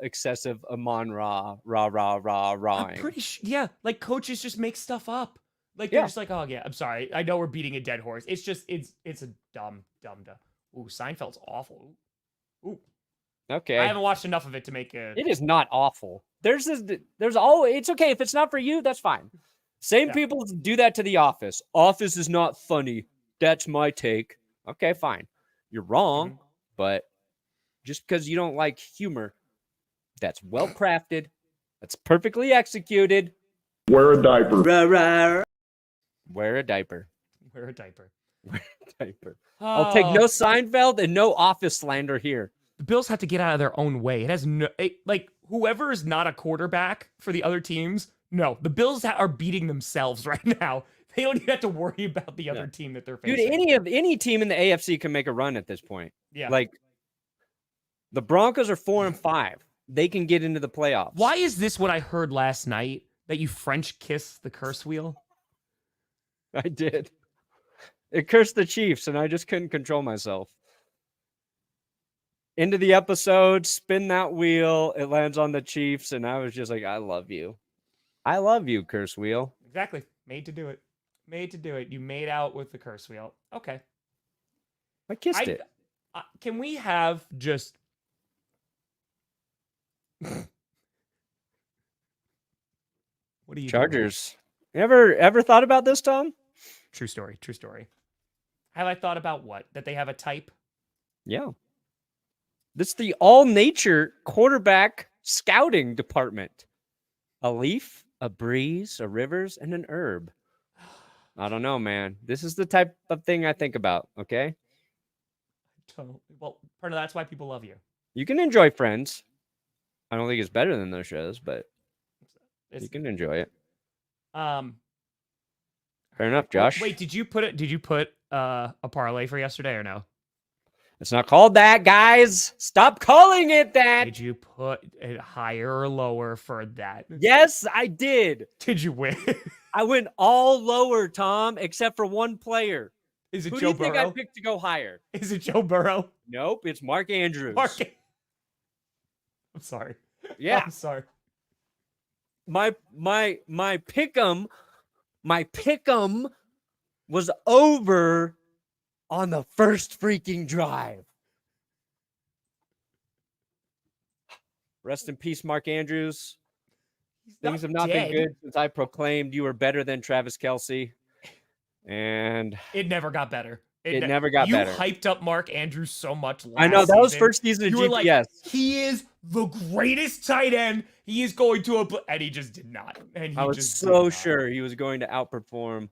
excessive Amon-Ra, rah. I'm pretty sure, yeah. Like, coaches just make stuff up. Like, they're just like, oh yeah, I'm sorry. I know we're beating a dead horse. It's just, it's a dumb. Ooh, Seinfeld's awful. Ooh. Okay. I haven't watched enough of it to make a... It is not awful. It's okay. If it's not for you, that's fine. Same people do that to The Office. Office is not funny. That's my take. Okay, fine. You're wrong, but just because you don't like humor, that's well crafted. That's perfectly executed. Wear a diaper. Wear a diaper. Wear a diaper. Wear a diaper. I'll take no Seinfeld and no Office slander here. The Bills have to get out of their own way. It has like whoever is not a quarterback for the other teams. No, the Bills are beating themselves right now. They don't even have to worry about the other Yeah. team that they're Dude, facing. any team in the AFC can make a run at this point. Yeah. Like the Broncos are 4-5. They can get into the playoffs. Why is this what I heard last night? That you French kiss the curse wheel? I did. It cursed the Chiefs, and I just couldn't control myself. Into the episode, spin that wheel. It lands on the Chiefs, and I was just like, I love you. I love you, curse wheel. Exactly. Made to do it. Made to do it. You made out with the curse wheel. Okay. I kissed it. Can we have just... What are you Chargers. You ever thought about this, Tom? True story. True story. Have I thought about what? That they have a type? Yeah. This is the all-nature quarterback scouting department. A leaf, a breeze, a rivers, and an herb. I don't know, man. This is the type of thing I think about, okay? Well, part of that's why people love you. You can enjoy Friends. I don't think it's better than those shows, but you can enjoy it. Fair enough, Josh. Wait, did you put a parlay for yesterday or no? It's not called that, guys. Stop calling it that. Did you put it higher or lower for that? Yes, I did. Did you win? I went all lower, Tom, except for one player. Is it Who Joe do you Burrow? think I picked to go higher? Is it Joe Burrow? Nope, it's Mark Andrews. I'm sorry. Yeah. I'm sorry. My pick'em was over on the first freaking drive. Rest in peace, Mark Andrews. Things have not been good since I proclaimed you were better than Travis Kelce. And it never got better. It never got better. You hyped up Mark Andrews so much last I know, that was season. first season of You were GPS. like, he is the greatest tight end. He is going to and he just did not. And I was so sure he was going to outperform.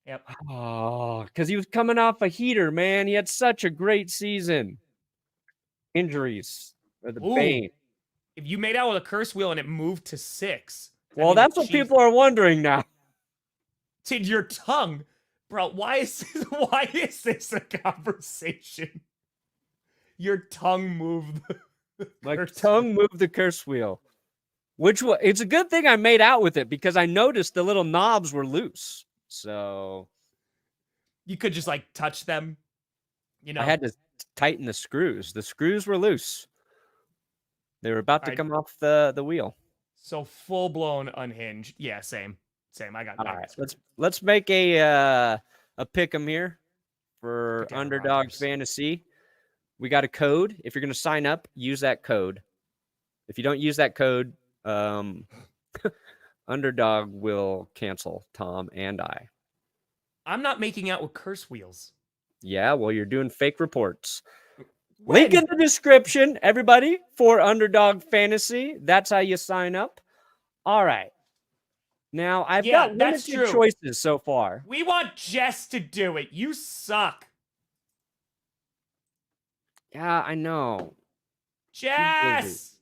Yep. Oh, because he was coming off a heater, man. He had such a great season. Injuries are the bane. If you made out with a curse wheel and it moved to 6. Well, that's what people are wondering now. Did your tongue, bro? Why is this a conversation? Your tongue moved. My tongue moved the curse wheel. It's a good thing I made out with it because I noticed the little knobs were loose. So you could just like touch them. You know, I had to tighten the screws. The screws were loose. They were about to come off the wheel. So full blown unhinged. Yeah, same. I got. All right, let's make a pick 'em here for Underdog Fantasy. We got a code. If you're going to sign up, use that code. If you don't use that code, Underdog will cancel Tom and I. I'm not making out with curse wheels. Yeah, well, you're doing fake reports. Link in the description, everybody, for Underdog Fantasy. That's how you sign up. All right. Now, I've got limited choices so far. We want Jess to do it. You suck. Yeah, I know. Jess!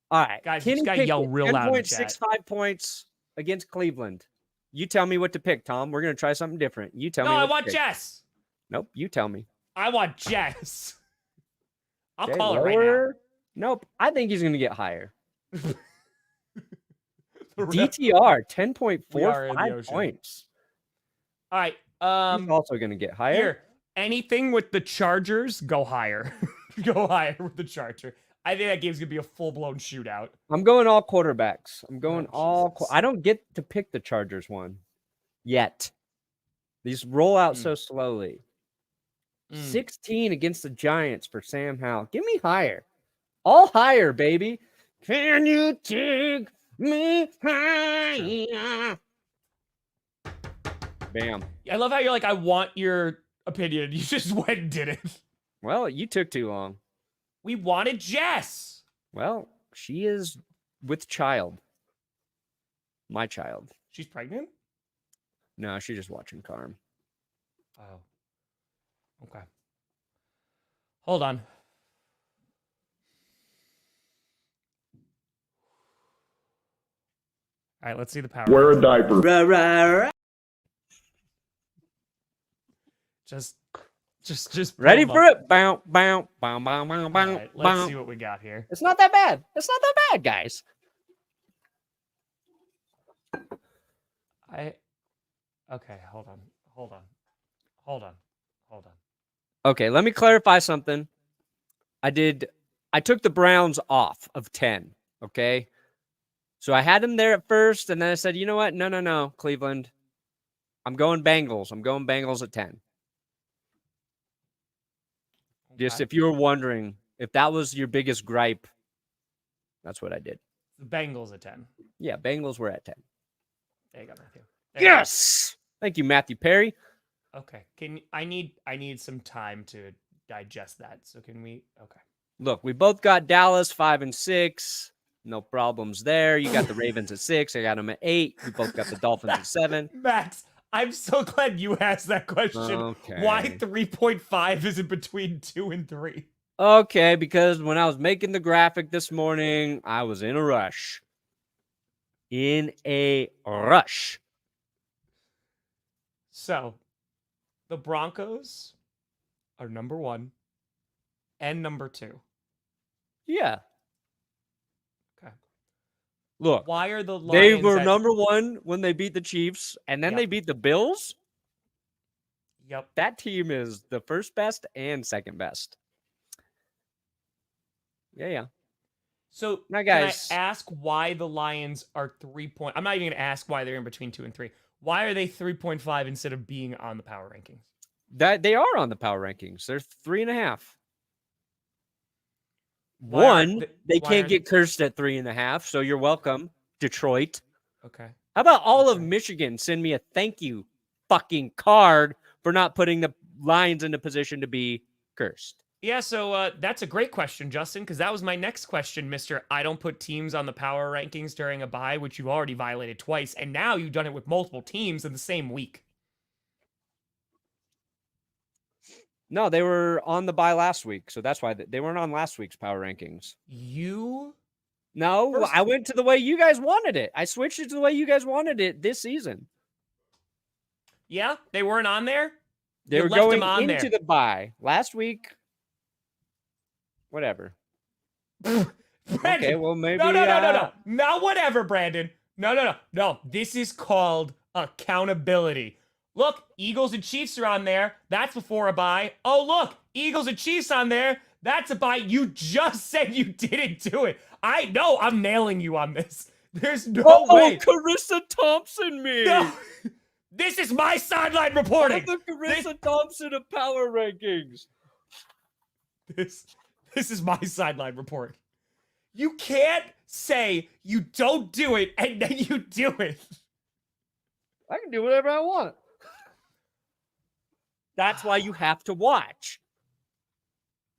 All right. Guys, you just got to yell real loud in the chat. 10.65 points against Cleveland. You tell me what to pick, Tom. We're going to try something different. You tell me. No, I want Jess. Nope, you tell me. I want Jess. I'll call her right now. Nope, I think he's going to get higher. DTR, 10.45 points. All right. He's also going to get higher. Here, anything with the Chargers, go higher. Go higher with the Charger. I think that game's going to be a full-blown shootout. I'm going all quarterbacks. I'm going I don't get to pick the Chargers one yet. These roll out so slowly. 16 against the Giants for Sam Howell. Give me higher. All higher, baby. Can you take me higher? Bam. I love how you're like, I want your opinion. You just went and did it. Well, you took too long. We wanted Jess. Well, she is with child. My child. She's pregnant? No, she's just watching Carm. Oh. Okay. Hold on. All right, let's see the power. Wear a rankings. diaper. Just Ready pull for 'em up. it? Bow, bow, bow, bow, bow, All bow, right, let's bow. see what we got here. It's not that bad. It's not that bad, guys. Okay, hold on. Okay, let me clarify something. I took the Browns off of 10, okay? So I had them there at first, and then I said, you know what? No, Cleveland. I'm going Bengals. I'm going Bengals at 10. Just Okay. if you were wondering if that was your biggest gripe, that's what I did. The Bengals at 10. Yeah, Bengals were at 10. There you go, Matthew. There you go. Yes! Thank you, Matthew Perry. Okay. I need some time to digest that. So can we? Okay. Look, we both got Dallas 5 and 6. No problems there. You got the Ravens at 6. I got them at 8. We both got the Dolphins at 7. Max, I'm so glad you asked that question. Okay. Why 3.5 is in between 2 and 3? Okay, because when I was making the graphic this morning, I was in a rush. So, the Broncos are number 1 and number 2. Yeah. Okay. Look, Why are the Lions they were at- number 1 when they beat the Chiefs, and then Yep. they beat the Bills. Yep. That team is the first best and second best. Yeah. So, Now, can guys- I ask why the Lions are 3 point? I'm not even going to ask why they're in between 2 and 3. Why are they 3.5 instead of being on the power rankings? That they are on the power rankings. They're 3.5. Why are One, th- they why can't are- get cursed at 3.5, so you're welcome, Detroit. Okay. How about all of Okay. Michigan send me a thank you fucking card for not putting the Lions into position to be cursed? Yeah, so that's a great question, Justin, because that was my next question, Mr. I don't put teams on the power rankings during a bye, which you already violated twice, and now you've done it with multiple teams in the same week. No, they were on the bye last week, so that's why they weren't on last week's power rankings. No, First- I went to the way you guys wanted it. I switched it to the way you guys wanted it this season. Yeah, they weren't on there? They You were left going them on into there. the bye last week. Whatever. Brandon, Okay, well maybe. No. Not whatever, Brandon. No. This is called accountability. Look, Eagles and Chiefs are on there. That's before a bye. Oh, look, Eagles and Chiefs on there. That's a bye. You just said you didn't do it. I know I'm nailing you on this. There's no way. Charissa Thompson me. No. This is my sideline reporting. I'm the Charissa Thompson of power rankings. This is my sideline report. You can't say you don't do it and then you do it. I can do whatever I want. That's why you have to watch.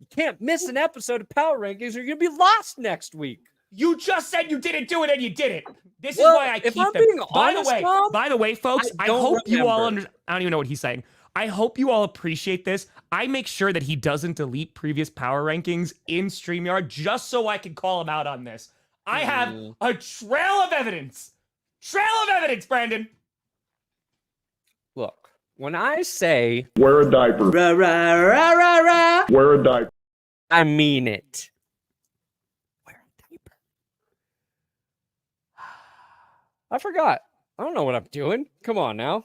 You can't miss an episode of Power Rankings or you're going to be lost next week. You just said you didn't do it and you did it. This Well, is why I if keep I'm them. being honest, Tom, by the way, folks, I I don't hope you all remember. I don't even know what he's saying. I hope you all appreciate this. I make sure that he doesn't delete previous power rankings in StreamYard just so I can call him out on this. I have a trail of evidence. Brandon. Look, when I say Wear a diaper. Wear a diaper. I mean it. Wear a diaper. I forgot. I don't know what I'm doing. Come on now.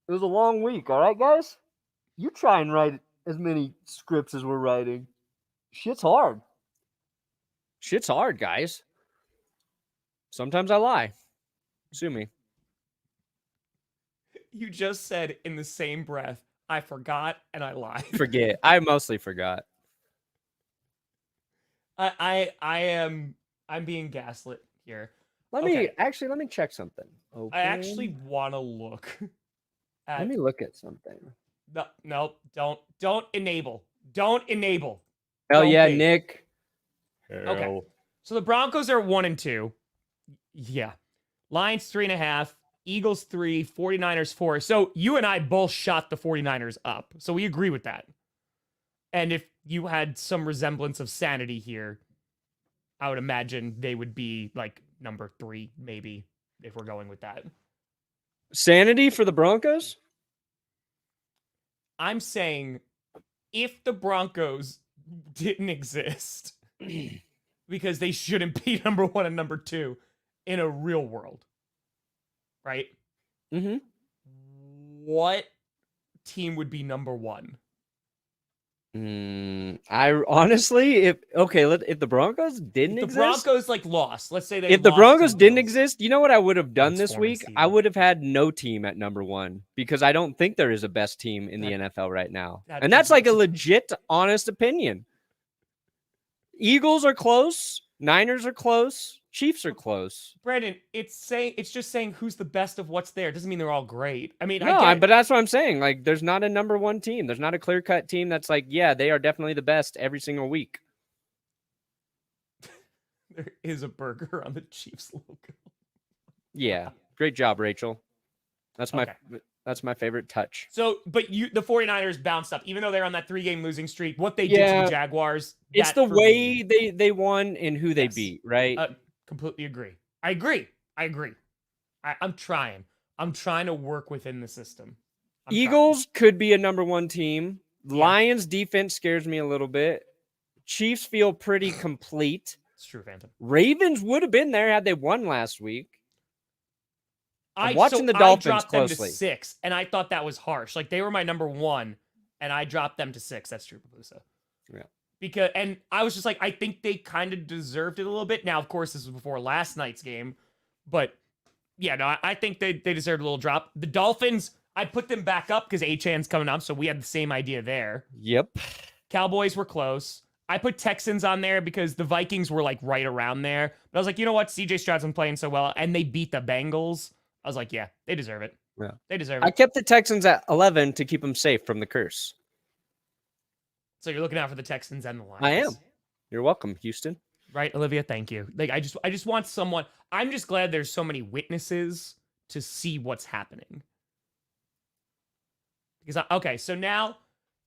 It was a long week, all right, guys? You try and write as many scripts as we're writing. Shit's hard. Shit's hard, guys. Sometimes I lie. Sue me. You just said in the same breath, I forgot and I lied. Forget. I mostly forgot. I'm being gaslit here. Let me check something. I actually want to look at. Let me look at something. No, don't enable. Don't enable. Hell Don't yeah, be. Nick. Okay. So the Broncos are 1 and 2. Yeah. Lions 3.5. Eagles 3. 49ers 4. So you and I both shot the 49ers up. So we agree with that. And if you had some resemblance of sanity here, I would imagine they would be like number 3, maybe, if we're going with that. Sanity for the Broncos? I'm saying if the Broncos didn't exist, because they shouldn't be number 1 and number 2 in a real world, right? Mm-hmm. What team would be number 1? I honestly, if the Broncos didn't If the exist, Broncos like lost, let's say they if the lost Broncos to didn't Bills. exist, you know what I would have done this Transforming week? seed. I would have had no team at number 1 because I don't think there is a best team in the NFL right now. And that's like a legit, honest opinion. Eagles are close. Niners are close. Chiefs are close. Brandon, it's just saying who's the best of what's there. It doesn't mean they're all great. I mean, No, but that's what I'm saying. Like, there's not a number 1 team. There's not a clear-cut team that's like, yeah, they are definitely the best every single week. There is a burger on the Chiefs logo. Yeah. Great job, Rachel. That's Okay. my favorite touch. So, but the 49ers bounced up, even though they're on that 3-game losing streak. What they did to Yeah. the Jaguars. It's the way they won and who they Yes. beat, right? Completely agree. I agree. I'm trying. I'm trying to work within the system. Eagles could be a number 1 team. Yeah. Lions defense scares me a little bit. Chiefs feel pretty complete. It's true, Phantom. Ravens would have been there had they won last week. I'm watching the Dolphins I dropped closely. them to 6, and I thought that was harsh. Like, they were my number 1, and I dropped them to 6. That's true, Papusa. Yeah. And I was just like, I think they kind of deserved it a little bit. Now, of course, this was before last night's game, but yeah, no, I think they deserved a little drop. The Dolphins, I put them back up because Achan's coming up, so we had the same idea there. Yep. Cowboys were close. I put Texans on there because the Vikings were like right around there. But I was like, you know what? CJ Stroud's been playing so well, and they beat the Bengals. I was like, yeah, they deserve it. Yeah. They deserve it. I kept the Texans at 11 to keep them safe from the curse. So you're looking out for the Texans and the Lions. I am. You're welcome, Houston. Right, Olivia? Thank you. Like, I just want someone. I'm just glad there's so many witnesses to see what's happening. Because okay, so now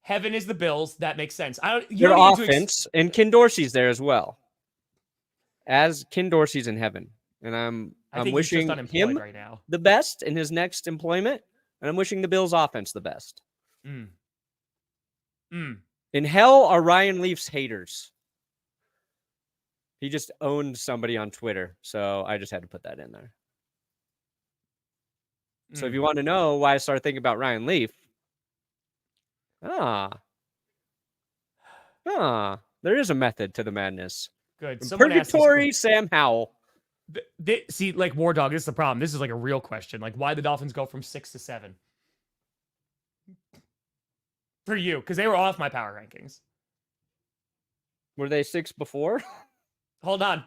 heaven is the Bills. That makes sense. Their offense, and Ken Dorsey's there as well. As Ken Dorsey's in heaven, and I'm wishing him right now the best in his next employment, and I'm wishing the Bills' offense the best. In hell are Ryan Leaf's haters. He just owned somebody on Twitter, so I just had to put that in there. So if you want to know why I started thinking about Ryan Leaf, there is a method to the madness. Good. Purgatory Sam Howell. See, like War Dog, this is the problem. This is like a real question. Like, why the Dolphins go from 6 to 7? For you, because they were off my power rankings. Were they 6 before? Hold on.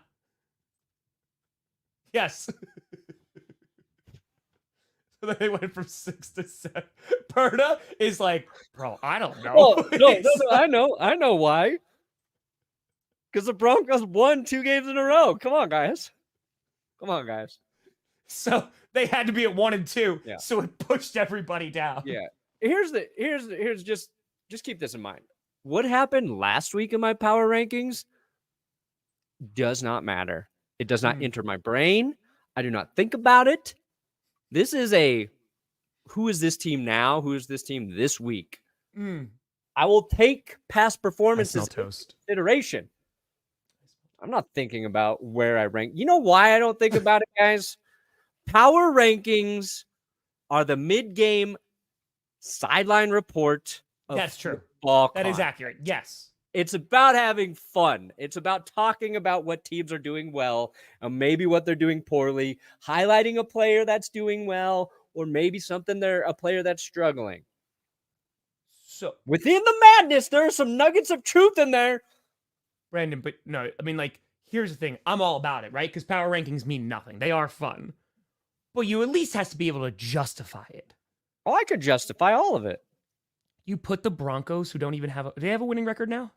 Yes. So then they went from 6 to 7. Perna is like, bro, I don't know. Oh, no, I know why. Because the Broncos won 2 games in a row. Come on, guys. So they had to be at 1 and 2. Yeah. So it pushed everybody down. Yeah. Here's just keep this in mind. What happened last week in my power rankings does not matter. It does not enter my brain. I do not think about it. This is who is this team now? Who is this team this week? I will take past performances into consideration. I'm not thinking about where I rank. You know why I don't think about it, guys? Power rankings are the mid-game sideline report of That's true. football. That is accurate. Yes. It's about having fun. It's about talking about what teams are doing well and maybe what they're doing poorly, highlighting a player that's doing well, or maybe a player that's struggling. So within the madness, there are some nuggets of truth in there. Brandon, but no, I mean, like, here's the thing. I'm all about it, right? Because power rankings mean nothing. They are fun. But you at least has to be able to justify it. Oh, I could justify all of it. You put the Broncos, who don't even do they have a winning record now?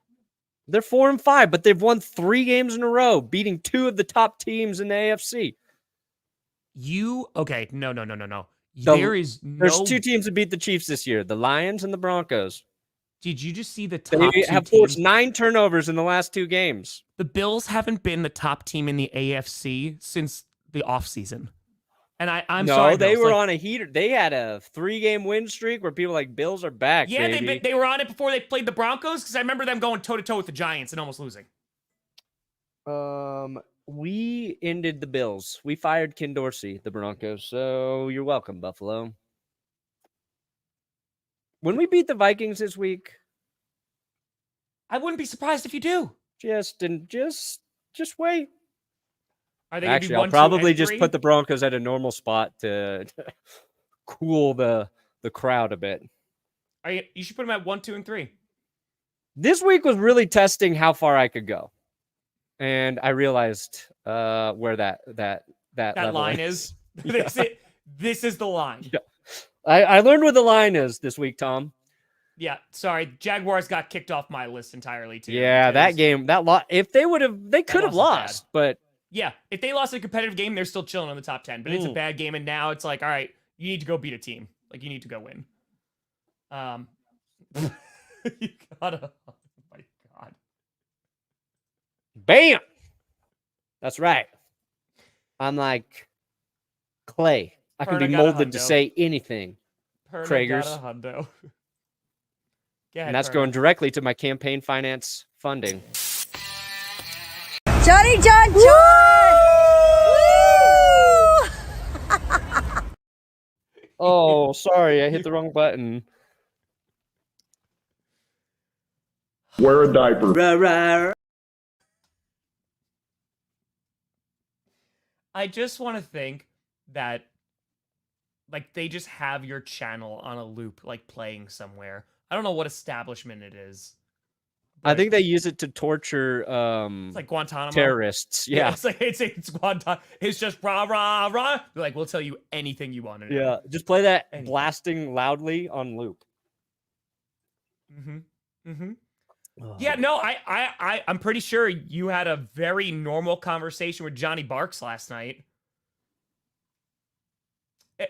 They're 4-5, but they've won 3 games in a row, beating 2 of the top teams in the AFC. Okay, no. There's 2 teams that beat the Chiefs this year, the Lions and the Broncos. Did you just see the They top two have teams? forced 9 turnovers in the last 2 games. The Bills haven't been the top team in the AFC since the offseason. And I'm sorry, they Bills, were like, on a heater. They had a 3-game win streak where people like Bills are back. yeah, baby. they were on it before they played the Broncos because I remember them going toe to toe with the Giants and almost losing. We ended the Bills. We fired Ken Dorsey, the Broncos. So you're welcome, Buffalo. When we beat the Vikings this week, I wouldn't be surprised if you do. just wait. Are they Actually, gonna I'll be 1, probably 2, and just 3? put the Broncos at a normal spot to cool the crowd a bit. You should put them at 1, 2, and 3. This week was really testing how far I could go, and I realized where that level line is. This is the line. Yeah. I learned where the line is this week, Tom. Yeah, sorry, Jaguars got kicked off my list entirely too. Yeah, that game, if they would have, they could have loss is lost, but yeah, if they lost a competitive game, they're still chilling in the top 10. But it's a bad game, and now it's like, all right, you need to go beat a team. Like, you need to go win. You gotta. Oh my god. bam. That's right. I'm like clay. I can Perna be got a molded to hundo. say anything. Perna Kragers. got a hundo. Go ahead, And that's Perna. going directly to my campaign finance funding. Johnny John John! Woo! Oh, sorry. I hit the wrong button. Wear a diaper. Rah, rah. I just want to think that, like, they just have your channel on a loop, like, playing somewhere. I don't know what establishment it is. I think they use it to torture It's like Guantanamo. terrorists. Yeah. It's like it's Guantanamo. It's just rah rah rah. They're like, we'll tell you anything you want to know. Yeah. Just play that Anything. blasting loudly on loop. Yeah, no, I'm pretty sure you had a very normal conversation with Johnny Barks last night.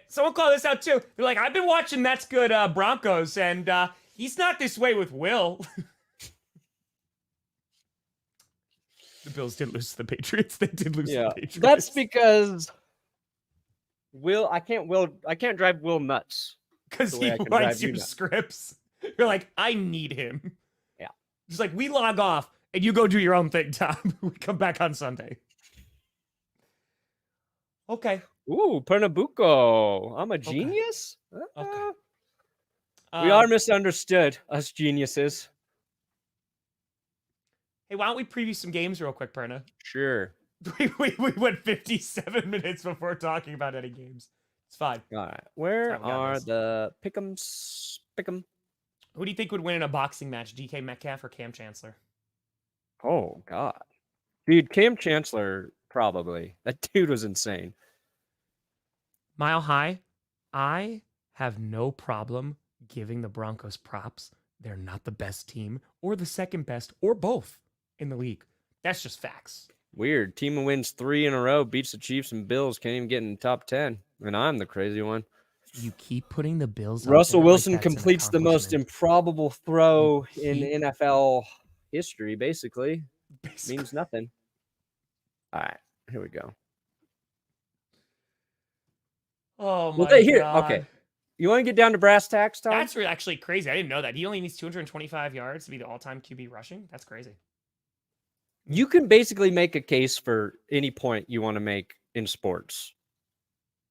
Someone called this out too. They're like, I've been watching That's Good Broncos, and he's not this way with Will. The Bills did lose to the Patriots. They did lose to the Patriots. That's because I can't drive Will nuts. Because the he way I can writes drive you your nuts. scripts. You're like, I need him. Yeah. Just like, we log off and you go do your own thing, Tom. We come back on Sunday. Okay. Ooh, Pernambuco. I'm a genius? Okay. We are misunderstood, us geniuses. Hey, why don't we preview some games real quick, Perna? Sure. We went 57 minutes before talking about any games. It's fine. All right. Where Alright, we got are this. the pick'ems? Pick'em. Who do you think would win in a boxing match, DK Metcalf or Cam Chancellor? Oh, God. Dude, Cam Chancellor, probably. That dude was insane. Mile High, I have no problem giving the Broncos props. They're not the best team or the second best or both in the league. That's just facts. Weird. Team who wins 3 in a row, beats the Chiefs and Bills, can't even get in the top 10. And I'm the crazy one. You keep putting the Bills up Russell there Wilson like that's an completes the most accomplishment. improbable throw in keep- NFL history, basically. Basically. Means nothing. All right, here we go. Oh my Well, here, god. okay. You want to get down to brass tacks, Tom? That's actually crazy. I didn't know that. He only needs 225 yards to be the all-time QB rushing. That's crazy. You can basically make a case for any point you want to make in sports.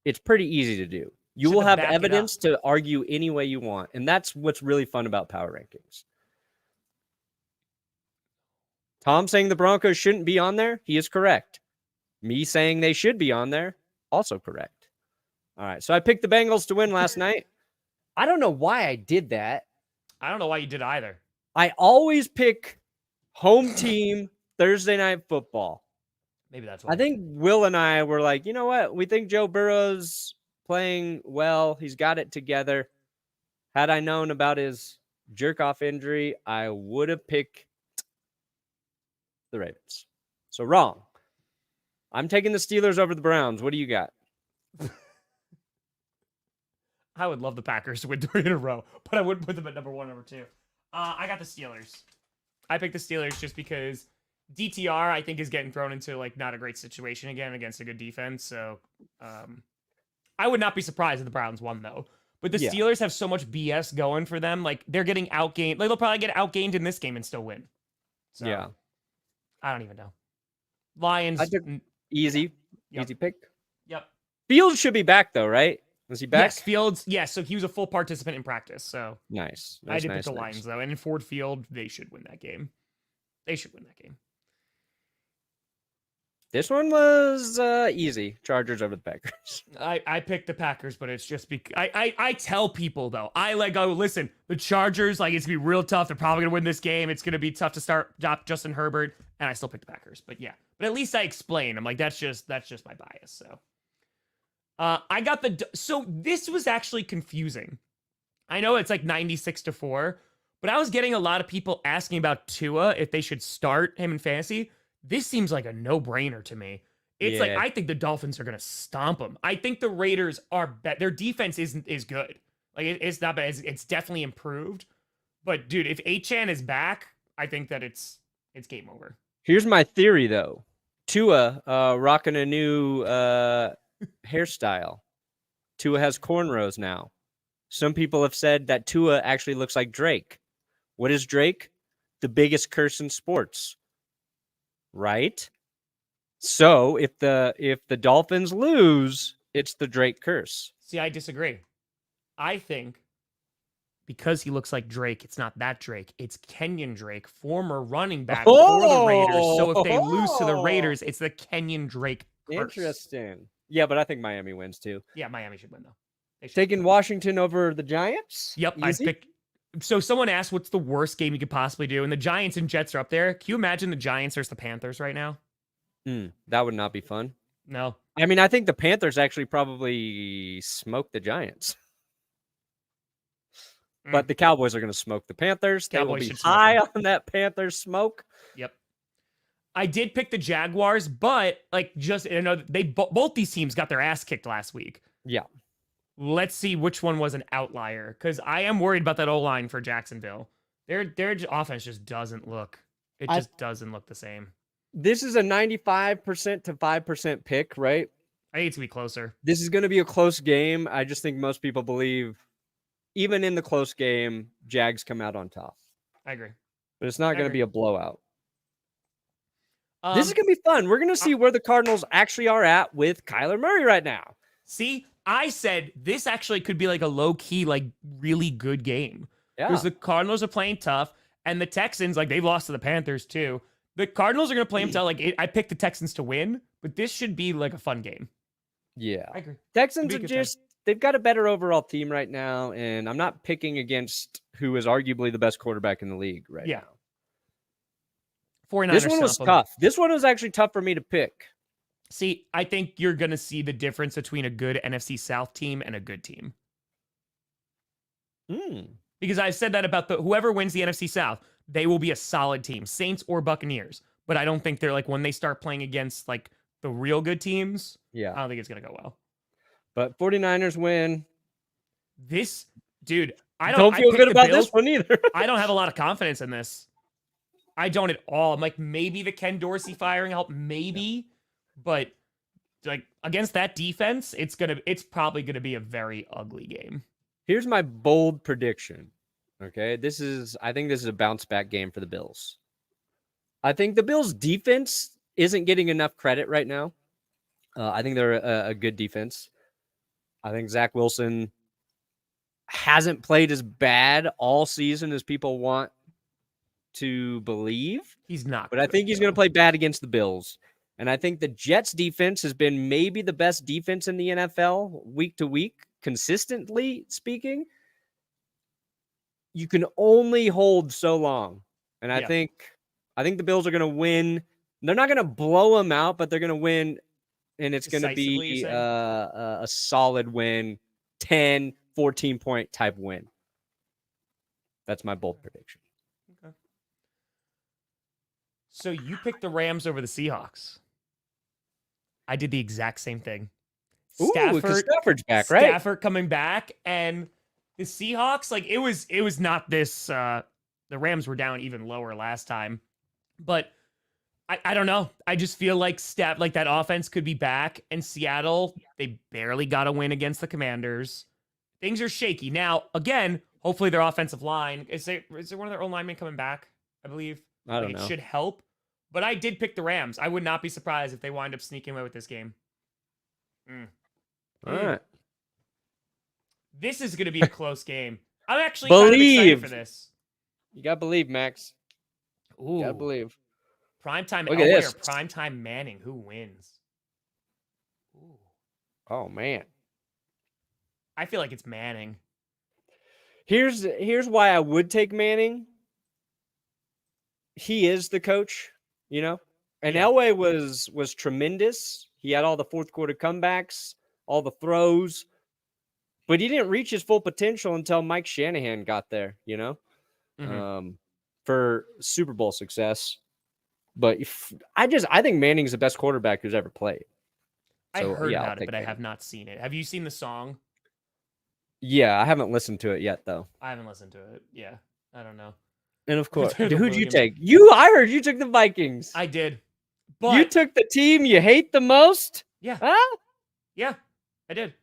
It's pretty easy to do. You Just will to have back it evidence up. to argue any way you want. And that's what's really fun about power rankings. Tom saying the Broncos shouldn't be on there, he is correct. Me saying they should be on there, also correct. All right, so I picked the Bengals to win last night. I don't know why I did that. I don't know why you did either. I always pick home team Thursday night football. Maybe that's why. I think Will and I were like, you know what? We think Joe Burrow's playing well. He's got it together. Had I known about his jerk-off injury, I would have picked the Ravens. So wrong. I'm taking the Steelers over the Browns. What do you got? I would love the Packers to win 3 in a row, but I wouldn't put them at number 1, number 2. I got the Steelers. I picked the Steelers just because DTR, I think, is getting thrown into like not a great situation again against a good defense. So I would not be surprised if the Browns won though. But the Yeah. Steelers have so much BS going for them. Like they're getting outgained. Like they'll probably get outgained in this game and still win. So Yeah. I don't even know. Lions. I took easy pick. Yep. Fields should be back though, right? Was he back? Yes, Fields. Yes, so he was a full participant in practice. So Nice. I did pick the Lions though, and in Ford Field, they should win that game. They should win that game. This one was easy. Chargers over the Packers. I picked the Packers, but it's just because I tell people though, I go, listen, the Chargers, like it's gonna be real tough. They're probably gonna win this game. It's gonna be tough to start Justin Herbert, and I still picked the Packers. But yeah, but at least I explain. I'm like, that's just my bias. So I got so this was actually confusing. I know it's like 96-4, but I was getting a lot of people asking about Tua if they should start him in fantasy. This seems like a no-brainer to me. It's like, I think the Dolphins are going to stomp them. I think the Raiders are better. Their defense is good. Like, it's not bad. It's definitely improved. But, dude, if Achane is back, I think that it's game over. Here's my theory, though. Tua rocking a new hairstyle. Tua has cornrows now. Some people have said that Tua actually looks like Drake. What is Drake? The biggest curse in sports. Right? So if the Dolphins lose, it's the Drake curse. See, I disagree. I think because he looks like Drake, it's not that Drake. It's Kenyon Drake, former running back for the Raiders. So if they lose to the Raiders, it's the Kenyon Drake curse. Interesting. Yeah, but I think Miami wins too. Yeah, Miami should win though. They should Taking Washington over the Giants? Yep, Easy? I picked. So someone asked, "What's the worst game you could possibly do?" And the Giants and Jets are up there. Can you imagine the Giants versus the Panthers right now? That would not be fun. No. I mean, I think the Panthers actually probably smoke the Giants, but the Cowboys are going to smoke the Panthers. They will be high on that Panthers smoke. Yep. I did pick the Jaguars, but like just they both these teams got their ass kicked last week. Yeah. Let's see which one was an outlier, because I am worried about that O-line for Jacksonville. Their offense just doesn't look. It just doesn't look the same. This is a 95% to 5% pick, right? I think it's gonna be closer. This is going to be a close game. I just think most people believe, even in the close game, Jags come out on top. I agree. But it's not going to be a blowout. This This is going to be fun. We're going to see where the Cardinals actually are at with Kyler Murray right now. See, I said this actually could be like a low-key, like really good game. Yeah. Because the Cardinals are playing tough, and the Texans, like they've lost to the Panthers too. The Cardinals are going to play them tough. Like I picked the Texans to win, but this should be like a fun game. Yeah. I agree. Texans are they've got a better overall team right now, and I'm not picking against who is arguably the best quarterback in the league right now. 49ers This one was stomp 'em. tough. This one was actually tough for me to pick. See, I think you're going to see the difference between a good NFC South team and a good team. Because I've said that about whoever wins the NFC South, they will be a solid team, Saints or Buccaneers. But I don't think they're like when they start playing against like the real good teams. Yeah. I don't think it's going to go well. But 49ers win. This, dude, I Don't feel good about this one either. I don't have a lot of confidence in this. I don't at all. I'm like, maybe the Ken Dorsey firing helped, maybe. But like against that defense, it's probably gonna be a very ugly game. Here's my bold prediction. Okay. I think this is a bounce back game for the Bills. I think the Bills defense isn't getting enough credit right now. I think they're a good defense. I think Zach Wilson hasn't played as bad all season as people want to believe. He's not. But I think he's going to play bad against the Bills. And I think the Jets defense has been maybe the best defense in the NFL week to week, consistently speaking. You can only hold so long. And I think the Bills are going to win. They're not going to blow them out, but they're going to win. And it's going to be a solid win, 10, 14-point type win. That's my bold prediction. Okay. So you picked the Rams over the Seahawks. I did the exact same thing. Stafford's back, right? Stafford coming back, and the Seahawks, like it was not this The Rams were down even lower last time. But I don't know. I just feel like that offense could be back. And Seattle, they barely got a win against the Commanders. Things are shaky. Now, again, hopefully their offensive line, is there one of their own linemen coming back, I believe? I don't It know. should help. But I did pick the Rams. I would not be surprised if they wind up sneaking away with this game. All right. This is going to be a close game. I'm actually kind of excited for this. You got to believe, Max. Ooh. You got to believe. Primetime Look at Elway this. or Primetime Manning. Who wins? Ooh. Oh, man. I feel like it's Manning. Here's why I would take Manning. He is the coach, you know? And Yeah. Elway was tremendous. He had all the fourth quarter comebacks, all the throws. But he didn't reach his full potential until Mike Shanahan got there, you know? For Super Bowl success. But I think Manning's the best quarterback who's ever played. I So, heard yeah, I'll about it, take but I Manning. have not seen it. Have you seen the song? Yeah, I haven't listened to it yet, though. I haven't listened to it. Yeah, I don't know. And of course, They're the who'd you Williams. take? I heard you took the Vikings. I did. But You took the team you hate the most? yeah, Huh? yeah, I did.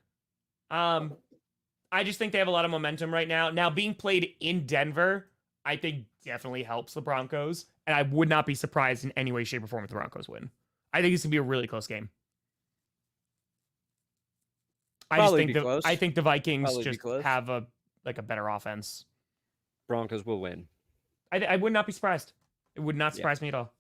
I just think they have a lot of momentum right now. Now, being played in Denver, I think definitely helps the Broncos. And I would not be surprised in any way, shape, or form if the Broncos win. I think it's going to be a really close game. Probably be close. I think the Vikings Probably be just close. have a better offense. Broncos will win. I would not be surprised. It would not surprise me at all.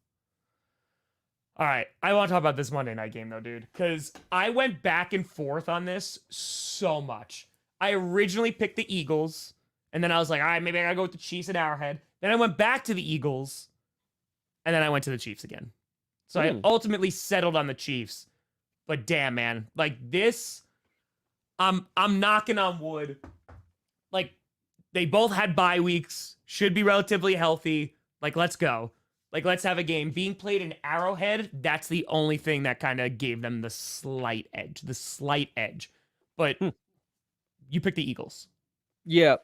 All right. I want to talk about this Monday night game, though, dude, because I went back and forth on this so much. I originally picked the Eagles, and then I was like, all right, maybe I got to go with the Chiefs at Arrowhead. Then I went back to the Eagles, and then I went to the Chiefs again. So I ultimately settled on the Chiefs. But damn, man, like this, I'm knocking on wood. Like, they both had bye weeks, should be relatively healthy. Like, let's go. Like, let's have a game. Being played in Arrowhead, that's the only thing that kind of gave them the slight edge. But you picked the Eagles. Yeah.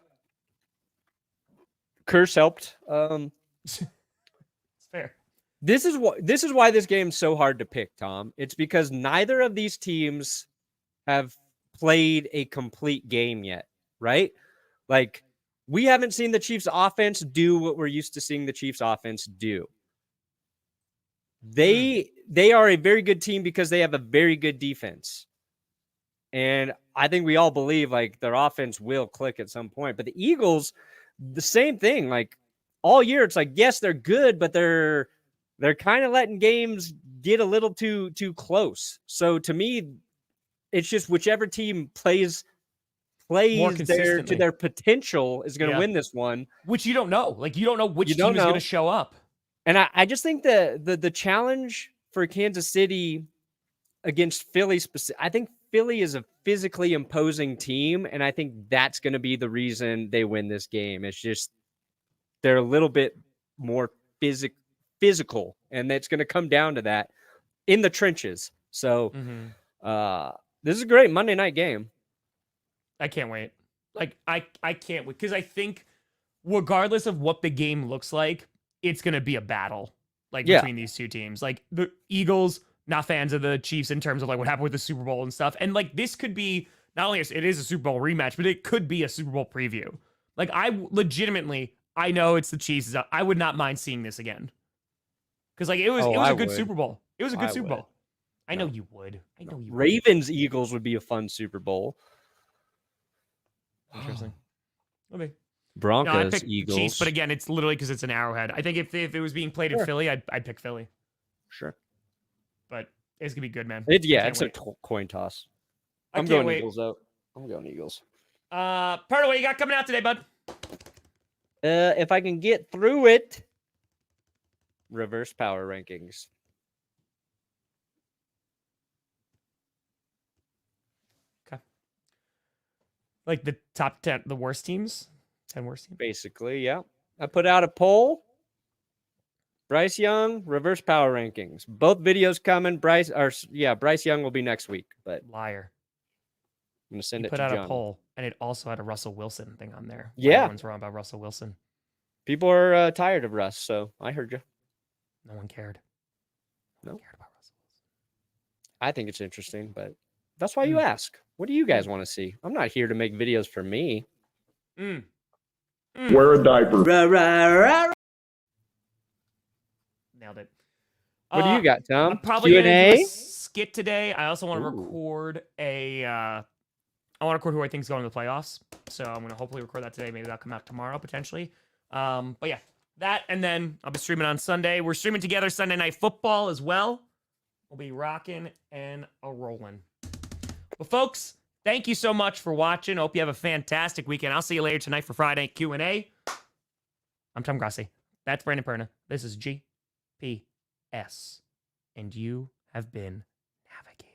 Curse helped. It's fair. This is why this game's so hard to pick, Tom. It's because neither of these teams have played a complete game yet, right? Like, we haven't seen the Chiefs offense do what we're used to seeing the Chiefs offense do. They are a very good team because they have a very good defense. And I think we all believe like their offense will click at some point. But the Eagles, the same thing. Like all year, it's like, yes, they're good, but they're kind of letting games get a little too close. So to me, it's just whichever team plays to their potential is going to win this one. Which you don't know. Like, you don't know which team is going to show up. And I just think the challenge for Kansas City against Philly, I think Philly is a physically imposing team, and I think that's going to be the reason they win this game. It's just they're a little bit more physical, and it's going to come down to that in the trenches. So this is a great Monday night game. I can't wait. Like, I can't wait because I think regardless of what the game looks like, it's going to be a battle between these two teams. Like the Eagles, not fans of the Chiefs in terms of like what happened with the Super Bowl and stuff. And like this could be not only it is a Super Bowl rematch, but it could be a Super Bowl preview. Like I know it's the Chiefs. I would not mind seeing this again. Because like it was a good Super Bowl. It was a good Super Bowl. I know you would. Ravens Eagles would be a fun Super Bowl. Interesting. Okay. Broncos, I picked Eagles. Chiefs, but again, it's literally because it's an Arrowhead. I think if it was being played in Philly, I'd pick Philly. Sure. But it's gonna be good, man. It's a coin toss. I'm going wait. Eagles out. I'm going Eagles. Perna, what you got coming out today, bud? If I can get through it, reverse power rankings. Okay. Like the top 10, the worst teams? 10 worst teams? Basically, yeah. I put out a poll. Bryce Young, reverse power rankings. Both videos coming. Bryce Young will be next week. But Liar. I'm gonna send You it put to out John. a poll, and it also had a Russell Wilson thing on there. Yeah. Everyone's wrong about Russell Wilson. People are tired of Russ, so I heard you. No one cared. No? one cared about Russell. I think it's interesting, but that's why you ask. What do you guys want to see? I'm not here to make videos for me. Wear a diaper. Rah, rah, rah. Nailed it. What do you got, Tom? I'm probably gonna do a Q&A? skit today. I also want to record I want to record who I think is going to the playoffs. So I'm gonna hopefully record that today. Maybe that'll come out tomorrow potentially. But yeah, that, and then I'll be streaming on Sunday. We're streaming together Sunday Night Football as well. We'll be rocking and a rolling. But folks, thank you so much for watching. Hope you have a fantastic weekend. I'll see you later tonight for Friday Q&A. I'm Tom Grossi. That's Brandon Perna. This is GPS. And you have been navigated.